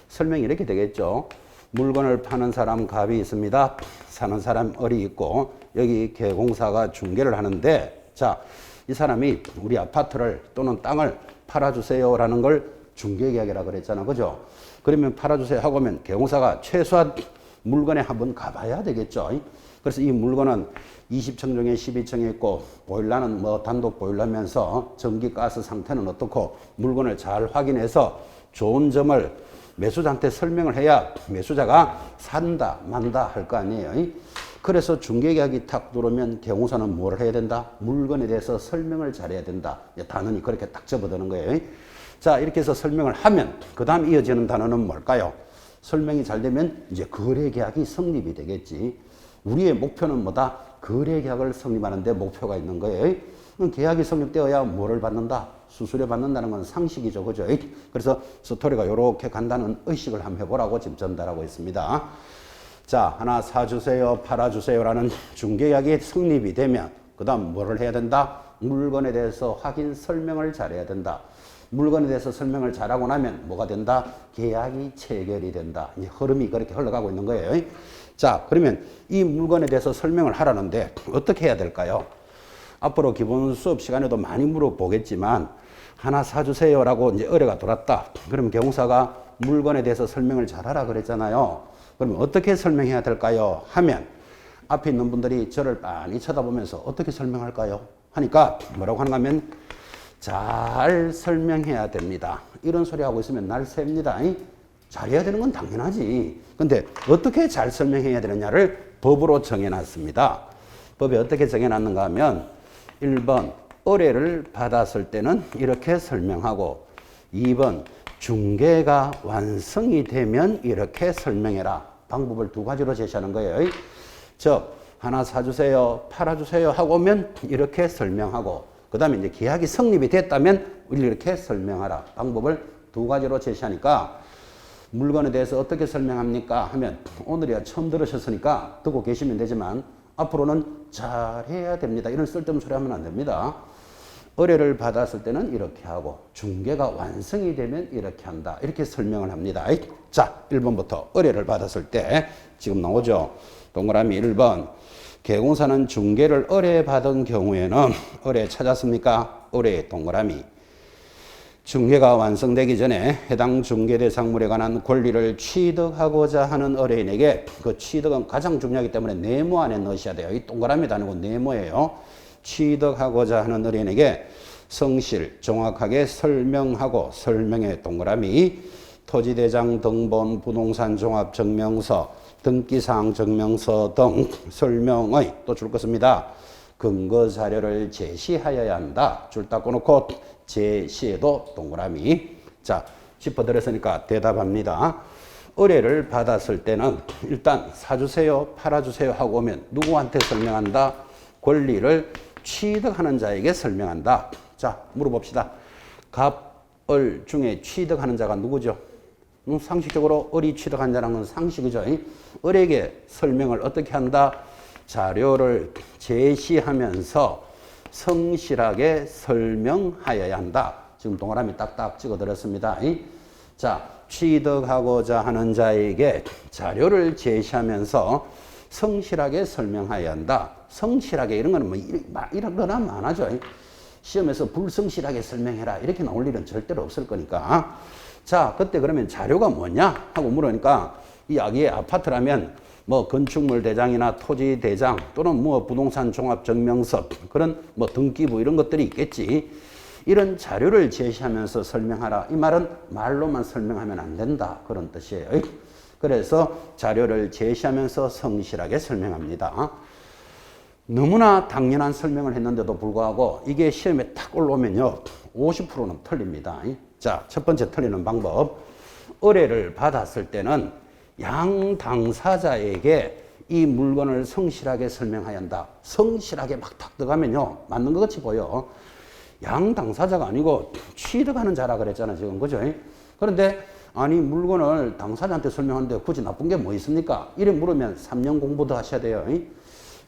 설명이 이렇게 되겠죠. 물건을 파는 사람 갑이 있습니다. 사는 사람 을이 있고 여기 개공사가 중개를 하는데 자, 이 사람이 우리 아파트를 또는 땅을 팔아주세요라는 걸 중개계약이라고 그랬잖아. 그죠? 그러면 팔아주세요 하고 오면 개공사가 최소한 물건에 한번 가봐야 되겠죠. 그래서 이 물건은 20층 중에 12층에 있고 보일러는 뭐 단독 보일러면서 전기 가스 상태는 어떻고 물건을 잘 확인해서 좋은 점을 매수자한테 설명을 해야 매수자가 산다 만다 할 거 아니에요. 그래서 중개계약이 탁 들어오면 개공사는 뭘 해야 된다? 물건에 대해서 설명을 잘해야 된다. 단원이 그렇게 딱 접어드는 거예요. 자, 이렇게 해서 설명을 하면 그 다음 이어지는 단어는 뭘까요? 설명이 잘 되면 이제 거래계약이 성립이 되겠지. 우리의 목표는 뭐다? 거래계약을 성립하는 데 목표가 있는 거예요. 계약이 성립되어야 뭐를 받는다? 수수료 받는다는 건 상식이죠. 그죠? 그래서 스토리가 이렇게 간다는 의식을 한번 해보라고 지금 전달하고 있습니다. 자, 하나 사주세요, 팔아주세요라는 중개계약이 성립이 되면 그 다음 뭐를 해야 된다? 물건에 대해서 확인 설명을 잘해야 된다. 물건에 대해서 설명을 잘하고 나면 뭐가 된다? 계약이 체결이 된다. 이제 흐름이 그렇게 흘러가고 있는 거예요. 자, 그러면 이 물건에 대해서 설명을 하라는데 어떻게 해야 될까요? 앞으로 기본 수업 시간에도 많이 물어보겠지만 하나 사주세요라고 이제 의뢰가 들어왔다. 그러면 경사가 물건에 대해서 설명을 잘하라 그랬잖아요. 그러면 어떻게 설명해야 될까요? 하면 앞에 있는 분들이 저를 많이 쳐다보면서 어떻게 설명할까요? 하니까 뭐라고 하는가 하면 잘 설명해야 됩니다. 이런 소리 하고 있으면 날 셉니다. 잘해야 되는 건 당연하지. 근데 어떻게 잘 설명해야 되느냐를 법으로 정해놨습니다. 법에 어떻게 정해놨는가 하면 1번 의뢰를 받았을 때는 이렇게 설명하고 2번 중개가 완성이 되면 이렇게 설명해라. 방법을 두 가지로 제시하는 거예요. 즉 하나 사주세요, 팔아주세요 하고 오면 이렇게 설명하고 그 다음에 이제 계약이 성립이 됐다면 이렇게 설명하라. 방법을 두 가지로 제시하니까 물건에 대해서 어떻게 설명합니까? 하면 오늘이야 처음 들으셨으니까 듣고 계시면 되지만 앞으로는 잘해야 됩니다. 이런 쓸데없는 소리 하면 안 됩니다. 의뢰를 받았을 때는 이렇게 하고 중개가 완성이 되면 이렇게 한다. 이렇게 설명을 합니다. 자, 1번부터 의뢰를 받았을 때 지금 나오죠. 동그라미 1번 개공사는 중개를 의뢰받은 경우에는 의뢰 찾았습니까? 의뢰 동그라미 중개가 완성되기 전에 해당 중개 대상물에 관한 권리를 취득하고자 하는 의뢰인에게 그 취득은 가장 중요하기 때문에 네모 안에 넣으셔야 돼요. 이 동그라미도 아니고 네모예요. 취득하고자 하는 의뢰인에게 성실 정확하게 설명하고 설명의 동그라미 토지대장 등본 부동산 종합증명서 등기사항 증명서 등 설명의 또 줄 것입니다. 근거 자료를 제시하여야 한다. 줄 닦고 놓고 제시에도 동그라미. 자, 짚어드렸으니까 대답합니다. 의뢰를 받았을 때는 일단 사주세요, 팔아주세요 하고 오면 누구한테 설명한다? 권리를 취득하는 자에게 설명한다. 자, 물어봅시다. 갑을 중에 취득하는 자가 누구죠? 상식적으로 을이 취득한 자라는 건 상식이죠. 을에게 설명을 어떻게 한다? 자료를 제시하면서 성실하게 설명하여야 한다. 지금 동그라미 딱딱 찍어드렸습니다. 자, 취득하고자 하는 자에게 자료를 제시하면서 성실하게 설명하여야 한다. 성실하게 이런 거는 뭐 이러거나 많아죠. 시험에서 불성실하게 설명해라 이렇게 나올 일은 절대로 없을 거니까. 자, 그때 그러면 자료가 뭐냐 하고 물으니까 이 아파트라면 뭐 건축물 대장이나 토지 대장 또는 뭐 부동산 종합 증명서 그런 뭐 등기부 이런 것들이 있겠지. 이런 자료를 제시하면서 설명하라. 이 말은 말로만 설명하면 안 된다. 그런 뜻이에요. 그래서 자료를 제시하면서 성실하게 설명합니다. 너무나 당연한 설명을 했는데도 불구하고 이게 시험에 딱 올라오면요 50%는 틀립니다. 자, 첫 번째 틀리는 방법. 의뢰를 받았을 때는 양 당사자에게 이 물건을 성실하게 설명해야 한다. 성실하게 막 탁 들어가면요 맞는 것 같이 보여. 양 당사자가 아니고 취득하는 자라 그랬잖아 지금. 그죠? 그런데 아니 물건을 당사자한테 설명하는데 굳이 나쁜 게 뭐 있습니까? 이래 물으면 3년 공부 더 하셔야 돼요.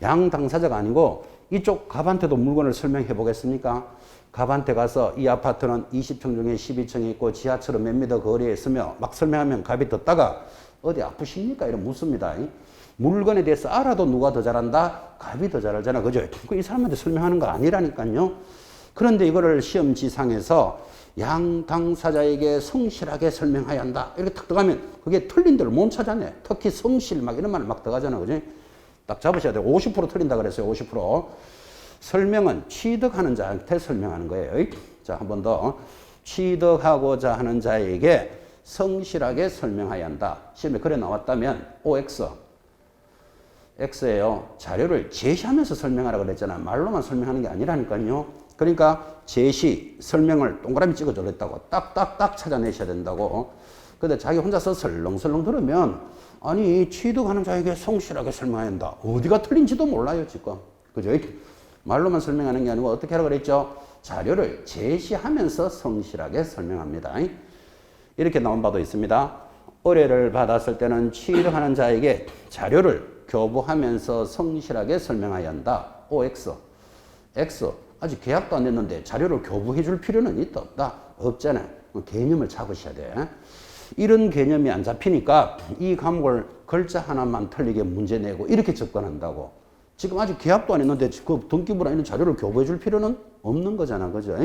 양 당사자가 아니고 이쪽 갑한테도 물건을 설명해 보겠습니까? 갑한테 가서 이 아파트는 20층 중에 12층이 있고 지하철은 몇 미터 거리에 있으며 막 설명하면 갑이 듣다가 어디 아프십니까? 이러 묻습니다. 물건에 대해서 알아도 누가 더 잘한다? 갑이 더 잘하잖아. 그죠? 이 사람한테 설명하는 거 아니라니까요. 그런데 이거를 시험지상에서 양 당사자에게 성실하게 설명해야 한다. 이렇게 탁 들어가면 그게 틀린 데를 못 찾아내. 특히 성실 막 이런 말 막 들어가잖아. 그죠? 딱 잡으셔야 돼요. 50% 틀린다 그랬어요. 50%. 설명은 취득하는 자한테 설명하는 거예요. 자, 한 번 더. 취득하고자 하는 자에게 성실하게 설명해야 한다. 시험에 그래 나왔다면 OX. X예요. 자료를 제시하면서 설명하라고 그랬잖아. 말로만 설명하는 게 아니라니까요. 그러니까 제시, 설명을 동그라미 찍어줘 그랬다고. 딱딱딱 찾아내셔야 된다고. 근데 자기 혼자서 설렁설렁 들으면 아니 취득하는 자에게 성실하게 설명해야 한다. 어디가 틀린지도 몰라요 지금. 그죠? 말로만 설명하는 게 아니고 어떻게 하라고 그랬죠? 자료를 제시하면서 성실하게 설명합니다. 이렇게 나온 바도 있습니다. 의뢰를 받았을 때는 취득하는 자에게 자료를 교부하면서 성실하게 설명해야 한다. OX. X. 아직 계약도 안 됐는데 자료를 교부해 줄 필요는 있다 없다? 없잖아요. 개념을 잡으셔야 돼. 이런 개념이 안 잡히니까 이 과목을 글자 하나만 틀리게 문제 내고 이렇게 접근한다고. 지금 아직 계약도 안 했는데 그 등기부나 이런 자료를 교부해 줄 필요는 없는 거잖아. 그죠?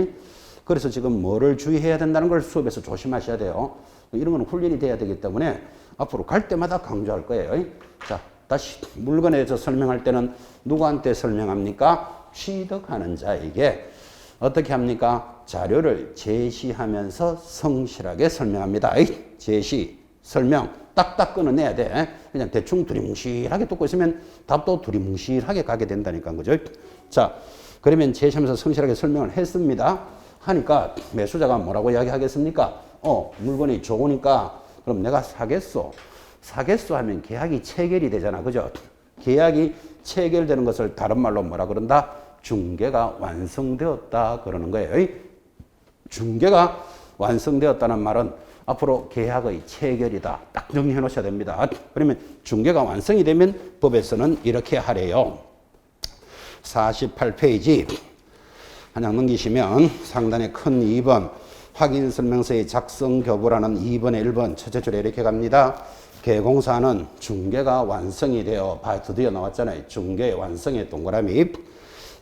그래서 지금 뭐를 주의해야 된다는 걸 수업에서 조심하셔야 돼요. 이런 건 훈련이 돼야 되기 때문에 앞으로 갈 때마다 강조할 거예요. 자, 다시 물건에 대해서 설명할 때는 누구한테 설명합니까? 취득하는 자에게 어떻게 합니까? 자료를 제시하면서 성실하게 설명합니다. 제시, 설명 딱딱 끊어내야 돼. 그냥 대충 두리뭉실하게 듣고 있으면 답도 두리뭉실하게 가게 된다니까. 그죠? 자, 그러면 제시하면서 성실하게 설명을 했습니다. 하니까 매수자가 뭐라고 이야기하겠습니까? 물건이 좋으니까 그럼 내가 사겠소. 사겠소 하면 계약이 체결이 되잖아. 그죠? 계약이 체결되는 것을 다른 말로 뭐라 그런다? 중개가 완성되었다 그러는 거예요. 중개가 완성되었다는 말은 앞으로 계약의 체결이다. 딱 정리해 놓으셔야 됩니다. 그러면 중개가 완성이 되면 법에서는 이렇게 하래요. 48페이지 한 장 넘기시면 상단에 큰 2번 확인설명서의 작성 교부라는 2번에 1번 첫째 줄에 이렇게 갑니다. 개공사는 중개가 완성이 되어 드디어 나왔잖아요. 중개 완성의 동그라미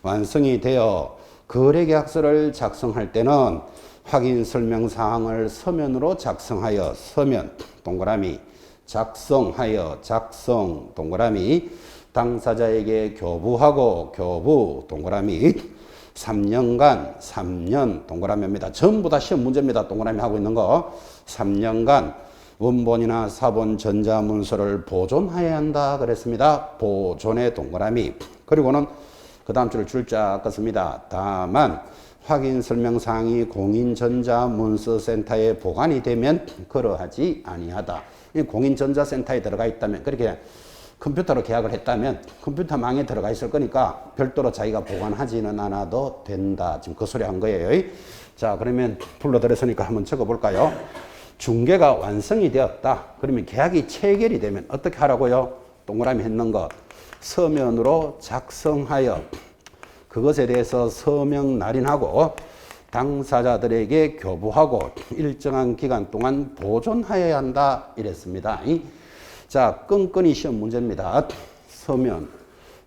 완성이 되어 거래계약서를 작성할 때는 확인설명사항을 서면으로 작성하여 서면 동그라미 작성하여 작성 동그라미 당사자에게 교부하고 교부 동그라미 3년간 3년 동그라미입니다. 전부 다 시험 문제입니다. 동그라미 하고 있는 거 3년간 원본이나 사본 전자문서를 보존해야 한다 그랬습니다. 보존의 동그라미 그리고는 그 다음 줄을 줄자 껐습니다. 다만 확인설명사항이 공인전자문서센터에 보관이 되면 그러하지 아니하다. 공인전자센터에 들어가 있다면 그렇게 컴퓨터로 계약을 했다면 컴퓨터망에 들어가 있을 거니까 별도로 자기가 보관하지는 않아도 된다. 지금 그 소리 한 거예요. 자, 그러면 불러들였으니까 한번 적어볼까요? 중개가 완성이 되었다. 그러면 계약이 체결이 되면 어떻게 하라고요? 동그라미 했는 것. 서면으로 작성하여 그것에 대해서 서명 날인하고 당사자들에게 교부하고 일정한 기간 동안 보존하여야 한다. 이랬습니다. 자, 끈끈이 시험 문제입니다. 서면,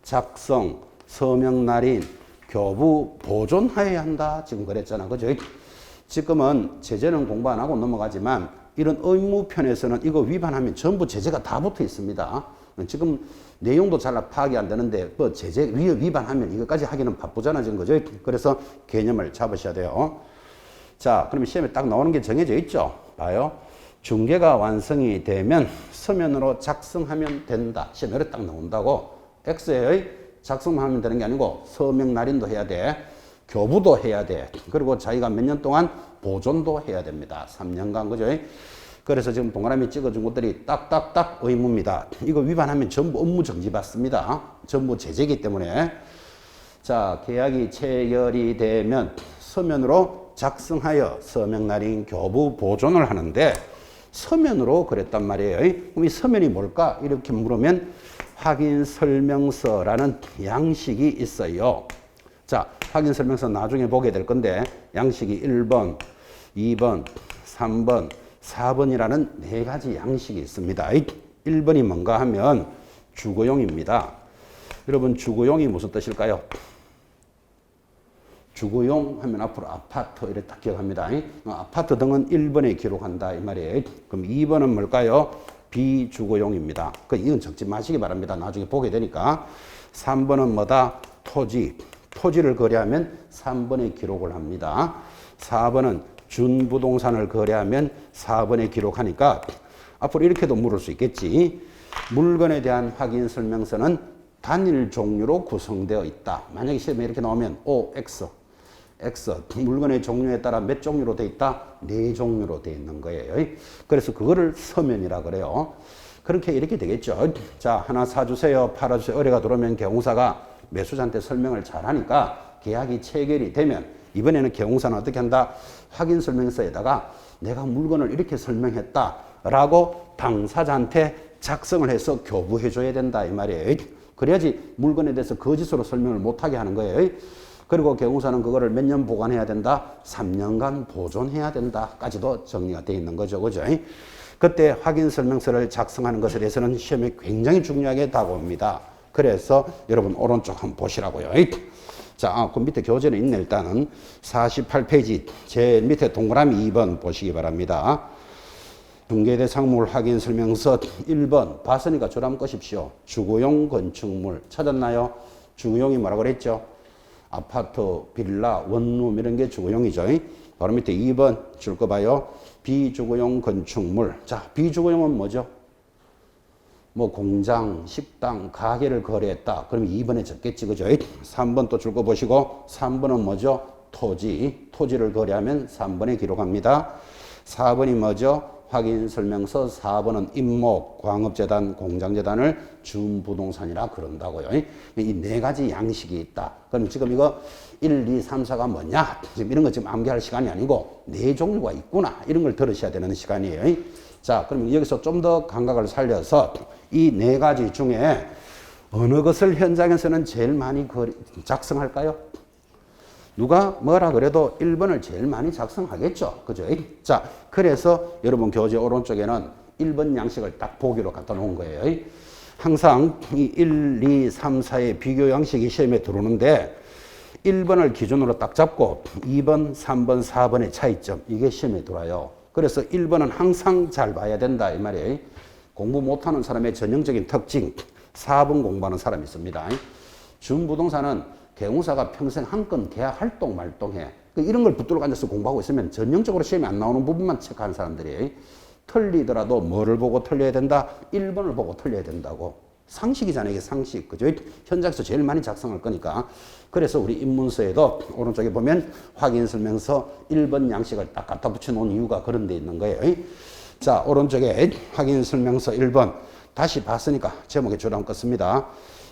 작성, 서명 날인, 교부, 보존하여야 한다. 지금 그랬잖아. 그죠? 지금은 제재는 공부 안 하고 넘어가지만 이런 의무편에서는 이거 위반하면 전부 제재가 다 붙어 있습니다. 지금 내용도 잘 파악이 안 되는데 그 제재 위반하면 이것까지 하기는 바쁘잖아. 지금 그죠? 그래서 개념을 잡으셔야 돼요. 자, 그러면 시험에 딱 나오는 게 정해져 있죠. 봐요. 중개가 완성이 되면 서면으로 작성하면 된다. 시험에 딱 나온다고. X에 작성만 하면 되는 게 아니고 서명 날인도 해야 돼. 교부도 해야 돼. 그리고 자기가 몇 년 동안 보존도 해야 됩니다. 3년간. 그죠? 그래서 지금 동그라미 찍어준 것들이 딱딱딱 의무입니다. 이거 위반하면 전부 업무 정지 받습니다. 전부 제재이기 때문에. 자, 계약이 체결이 되면 서면으로 작성하여 서명 날인 교부 보존을 하는데 서면으로 그랬단 말이에요. 그럼 이 서면이 뭘까? 이렇게 물으면 확인설명서라는 양식이 있어요. 자, 확인설명서 나중에 보게 될 건데 양식이 1번, 2번, 3번, 4번이라는 네 가지 양식이 있습니다. 1번이 뭔가 하면 주거용입니다. 여러분 주거용이 무슨 뜻일까요? 주거용 하면 앞으로 아파트 이렇게 딱 기억합니다. 아파트 등은 1번에 기록한다 이 말이에요. 그럼 2번은 뭘까요? 비주거용입니다. 이건 적지 마시기 바랍니다. 나중에 보게 되니까. 3번은 뭐다? 토지. 토지를 거래하면 3번에 기록을 합니다. 4번은 준부동산을 거래하면 4번에 기록하니까 앞으로 이렇게도 물을 수 있겠지. 물건에 대한 확인 설명서는 단일 종류로 구성되어 있다. 만약에 시험에 이렇게 나오면 OX. X. 물건의 종류에 따라 몇 종류로 돼 있다? 4종류로 돼 있는 거예요. 그래서 그거를 서면이라 그래요. 그렇게 이렇게 되겠죠. 자, 하나 사주세요, 팔아주세요. 의뢰가 들어오면 개공사가 매수자한테 설명을 잘하니까 계약이 체결이 되면 이번에는 개공사는 어떻게 한다? 확인 설명서에다가 내가 물건을 이렇게 설명했다 라고 당사자한테 작성을 해서 교부해 줘야 된다 이 말이에요. 그래야지 물건에 대해서 거짓으로 설명을 못하게 하는 거예요. 그리고 개공사는 그거를 몇 년 보관해야 된다? 3년간 보존해야 된다까지도 정리가 되어 있는 거죠. 그죠? 그때 확인 설명서를 작성하는 것에 대해서는 시험에 굉장히 중요하게 다가옵니다. 그래서 여러분 오른쪽 한번 보시라고요. 자, 그 밑에 교재는 있네. 일단은 48페이지 제일 밑에 동그라미 2번 보시기 바랍니다. 중개대상물 확인 설명서 1번 봤으니까 줄 한번 꺼십시오. 주거용 건축물 찾았나요? 주거용이 뭐라고 그랬죠? 아파트, 빌라, 원룸 이런 게 주거용이죠. 바로 밑에 2번 줄 거 봐요. 비주거용 건축물. 자, 비주거용은 뭐죠? 뭐 공장, 식당, 가게를 거래했다. 그럼 2번에 적겠지. 그죠? 3번 또 줄 거 보시고 3번은 뭐죠? 토지. 토지를 거래하면 3번에 기록합니다. 4번이 뭐죠? 확인 설명서. 4번은 임목, 광업재단, 공장재단을 준부동산이라 그런다고요. 이 4가지 양식이 있다. 그럼 지금 이거 1, 2, 3, 4가 뭐냐? 지금 이런 거 지금 암기할 시간이 아니고 4종류가 있구나. 이런 걸 들으셔야 되는 시간이에요. 자, 그럼 여기서 좀 더 감각을 살려서 이 4가지 중에 어느 것을 현장에서는 제일 많이 작성할까요? 누가 뭐라 그래도 1번을 제일 많이 작성하겠죠. 그죠? 자, 그래서 여러분 교재 오른쪽에는 1번 양식을 딱 보기로 갖다 놓은 거예요. 항상 이 1, 2, 3, 4의 비교 양식이 시험에 들어오는데 1번을 기준으로 딱 잡고 2번, 3번, 4번의 차이점 이게 시험에 들어와요. 그래서 1번은 항상 잘 봐야 된다 이 말이에요. 공부 못하는 사람의 전형적인 특징 4번 공부하는 사람이 있습니다. 준부동산은 개공사가 평생 한 건 계약 활동 말동해. 이런 걸 붙들고 앉아서 공부하고 있으면 전형적으로 시험에 안 나오는 부분만 체크하는 사람들이에요. 틀리더라도 뭐를 보고 틀려야 된다? 1번을 보고 틀려야 된다고. 상식이잖아요. 이게 상식. 그죠? 현장에서 제일 많이 작성할 거니까. 그래서 우리 입문서에도 오른쪽에 보면 확인 설명서 1번 양식을 딱 갖다 붙여 놓은 이유가 그런 데 있는 거예요. 자, 오른쪽에 확인 설명서 1번. 다시 봤으니까 제목에 줄 한번 껐습니다.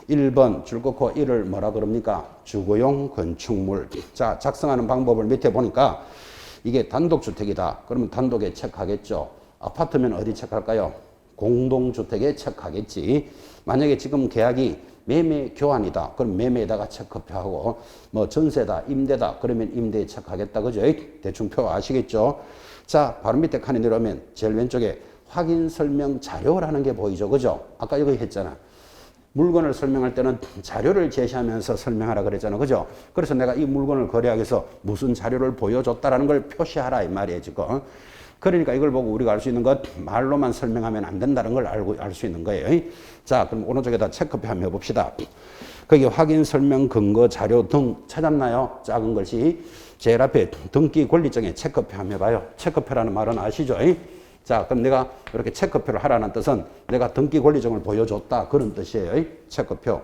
1번 줄 긋고 1을 뭐라 그럽니까? 주거용 건축물. 자, 작성하는 방법을 밑에 보니까 이게 단독주택이다. 그러면 단독에 체크하겠죠. 아파트면 어디 체크할까요? 공동주택에 체크하겠지. 만약에 지금 계약이 매매 교환이다. 그럼 매매에다가 체크표하고 뭐 전세다, 임대다. 그러면 임대에 체크하겠다. 그죠? 대충 표 아시겠죠? 자, 바로 밑에 칸에 내려오면 제일 왼쪽에 확인 설명 자료라는 게 보이죠. 그죠? 아까 이거 했잖아. 물건을 설명할 때는 자료를 제시하면서 설명하라 그랬잖아. 그죠? 그래서 내가 이 물건을 거래하기 위해서 무슨 자료를 보여줬다라는 걸 표시하라 이 말이에요, 지금. 그러니까 이걸 보고 우리가 알 수 있는 것, 말로만 설명하면 안 된다는 걸 알 수 있는 거예요. 자, 그럼 오른쪽에다 체크표 한번 해봅시다. 거기 확인 설명 근거 자료 등 찾았나요? 작은 글씨. 제일 앞에 등기 권리증에 체크표 한번 해봐요. 체크표라는 말은 아시죠? 자, 그럼 내가 이렇게 체크표를 하라는 뜻은 내가 등기 권리증을 보여줬다. 그런 뜻이에요. 체크표.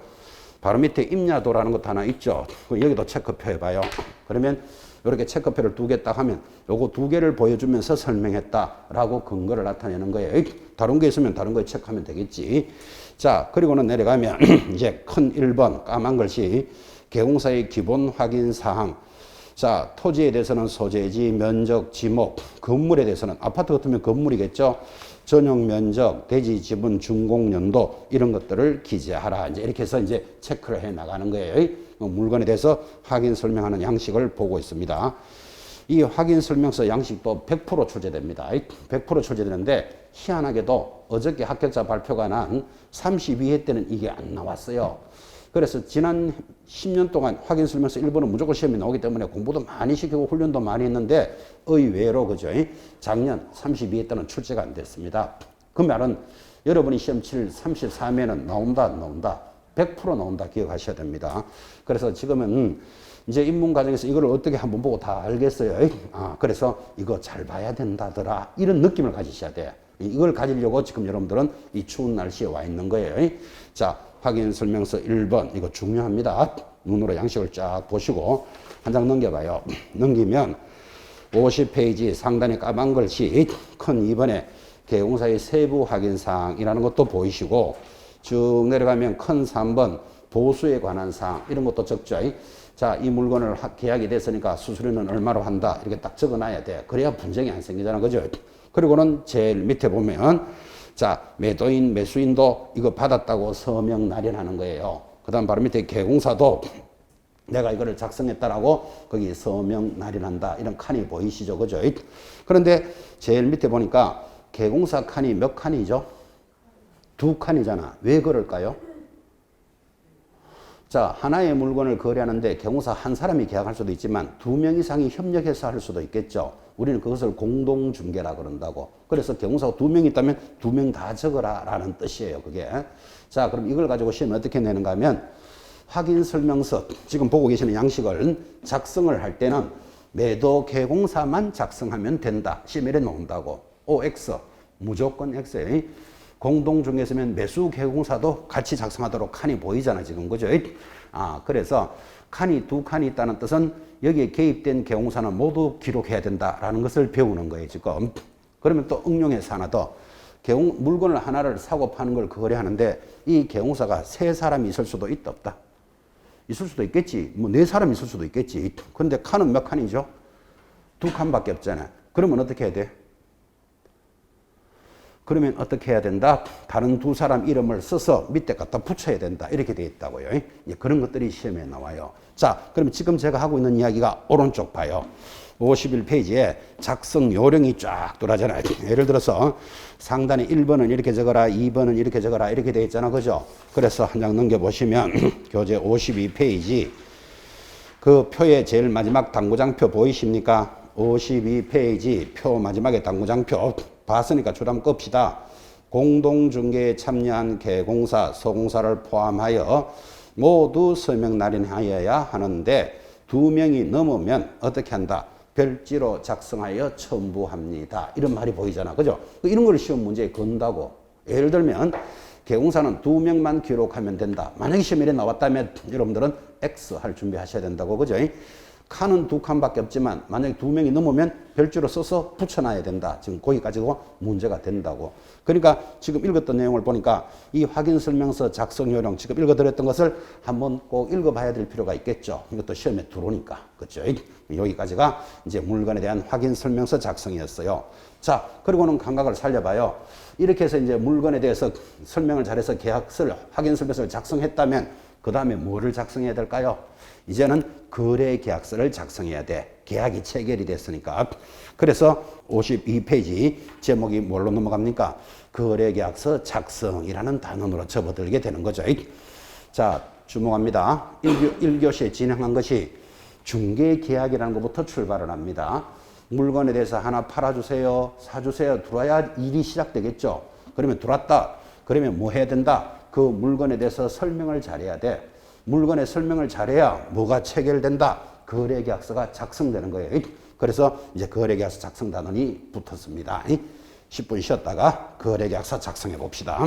바로 밑에 임야도라는 것도 하나 있죠. 여기도 체크표 해봐요. 그러면 이렇게 체크표를 2개 딱 하면 요거 2개를 보여주면서 설명했다라고 근거를 나타내는 거예요. 다른 게 있으면 다른 거에 체크하면 되겠지. 자, 그리고는 내려가면 이제 큰 1번 까만 글씨 개공사의 기본 확인 사항. 자, 토지에 대해서는 소재지, 면적, 지목, 건물에 대해서는 아파트 같으면 건물이겠죠. 전용 면적, 대지 지분, 준공 연도 이런 것들을 기재하라. 이제 이렇게 해서 이제 체크를 해 나가는 거예요. 물건에 대해서 확인 설명하는 양식을 보고 있습니다. 이 확인 설명서 양식도 100% 출제됩니다. 100% 출제되는데 희한하게도 어저께 합격자 발표가 난 32회 때는 이게 안 나왔어요. 그래서 지난 10년 동안 확인 설명서 1번은 무조건 시험에 나오기 때문에 공부도 많이 시키고 훈련도 많이 했는데 의외로 그죠? 작년 32회 때는 출제가 안 됐습니다. 그 말은 여러분이 시험 칠 33회는 나온다 안 나온다? 100% 나온다 기억하셔야 됩니다. 그래서 지금은 이제 입문 과정에서 이걸 어떻게 한번 보고 다 알겠어요. 아, 그래서 이거 잘 봐야 된다더라. 이런 느낌을 가지셔야 돼. 이걸 가지려고 지금 여러분들은 이 추운 날씨에 와 있는 거예요. 자, 확인 설명서 1번 이거 중요합니다. 눈으로 양식을 쫙 보시고 한 장 넘겨봐요. 넘기면 50페이지 상단에 까만 글씨 큰 2번에 개공사의 세부 확인사항이라는 것도 보이시고 쭉 내려가면 큰 3번 보수에 관한 사항 이런 것도 적죠. 자, 이 물건을 계약이 됐으니까 수수료는 얼마로 한다 이렇게 딱 적어놔야 돼. 그래야 분쟁이 안 생기잖아. 그죠? 그리고는 제일 밑에 보면 자, 매도인 매수인도 이거 받았다고 서명 날인하는 거예요. 그 다음 바로 밑에 개공사도 내가 이거를 작성했다라고 거기 서명 날인한다 이런 칸이 보이시죠. 그죠? 그런데 제일 밑에 보니까 개공사 칸이 몇 칸이죠? 2칸이잖아. 왜 그럴까요? 자, 하나의 물건을 거래하는데 개공사 한 사람이 계약할 수도 있지만 2명 이상이 협력해서 할 수도 있겠죠. 우리는 그것을 공동중개라 그런다고. 그래서 개공사가 2명 있다면 2명 다 적어라 라는 뜻이에요. 그게. 자, 그럼 이걸 가지고 시험에 어떻게 내는가 하면 확인설명서 지금 보고 계시는 양식을 작성을 할 때는 매도 개공사만 작성하면 된다. 시험에 나온다고. OX 무조건 X예요. 공동중개서면 매수 개공사도 같이 작성하도록 칸이 보이잖아 지금. 그죠? 그래서 칸이 2칸이 있다는 뜻은 여기에 개입된 개공사는 모두 기록해야 된다라는 것을 배우는 거예요 지금. 그러면 또 응용해서 하나 더 물건을 하나를 사고 파는 걸 거래하는데 이 개공사가 3사람이 있을 수도 있다 없다? 있을 수도 있겠지. 뭐 4사람이 있을 수도 있겠지. 근데 칸은 몇 칸이죠? 2칸밖에 없잖아. 그러면 어떻게 해야 돼? 그러면 어떻게 해야 된다? 다른 2사람 이름을 써서 밑에 갖다 붙여야 된다. 이렇게 되어 있다고요. 그런 것들이 시험에 나와요. 자, 그럼 지금 제가 하고 있는 이야기가 오른쪽 봐요. 51페이지에 작성 요령이 쫙 돌아잖아요. 예를 들어서 상단에 1번은 이렇게 적어라, 2번은 이렇게 적어라 이렇게 되어 있잖아. 그죠? 그래서 한 장 넘겨보시면 교재 52페이지 그 표의 제일 마지막 당구장표 보이십니까? 52페이지 표 마지막에 당구장표 봤으니까 주담 끕시다. 공동중개에 참여한 개공사, 소공사를 포함하여 모두 서명 날인하여야 하는데 2명이 넘으면 어떻게 한다? 별지로 작성하여 첨부합니다. 이런 말이 보이잖아. 그죠? 이런 걸 시험 문제에 건다고. 예를 들면 개공사는 2명만 기록하면 된다. 만약에 시험에 나왔다면 여러분들은 X 할 준비하셔야 된다고. 그죠? 칸은 2칸밖에 없지만 만약에 2명이 넘으면 별주로 써서 붙여놔야 된다. 지금 거기까지도 문제가 된다고. 그러니까 지금 읽었던 내용을 보니까 이 확인설명서 작성 요령 지금 읽어드렸던 것을 한번 꼭 읽어봐야 될 필요가 있겠죠. 이것도 시험에 들어오니까. 그렇죠? 여기까지가 이제 물건에 대한 확인설명서 작성이었어요. 자, 그리고는 감각을 살려봐요. 이렇게 해서 이제 물건에 대해서 설명을 잘해서 계약서를 확인설명서를 작성했다면 그 다음에 뭐를 작성해야 될까요? 이제는 거래계약서를 작성해야 돼. 계약이 체결이 됐으니까. 그래서 52페이지 제목이 뭘로 넘어갑니까? 거래계약서 작성이라는 단원으로 접어들게 되는 거죠. 자, 주목합니다. 1교시에 진행한 것이 중개계약이라는 것부터 출발을 합니다. 물건에 대해서 하나 팔아주세요, 사주세요, 들어와야 일이 시작되겠죠. 그러면 들어왔다. 그러면 뭐 해야 된다? 그 물건에 대해서 설명을 잘해야 돼. 물건의 설명을 잘해야 뭐가 체결된다? 거래계약서가 작성되는 거예요. 그래서 이제 거래계약서 작성 단원이 붙었습니다. 10분 쉬었다가 거래계약서 작성해 봅시다.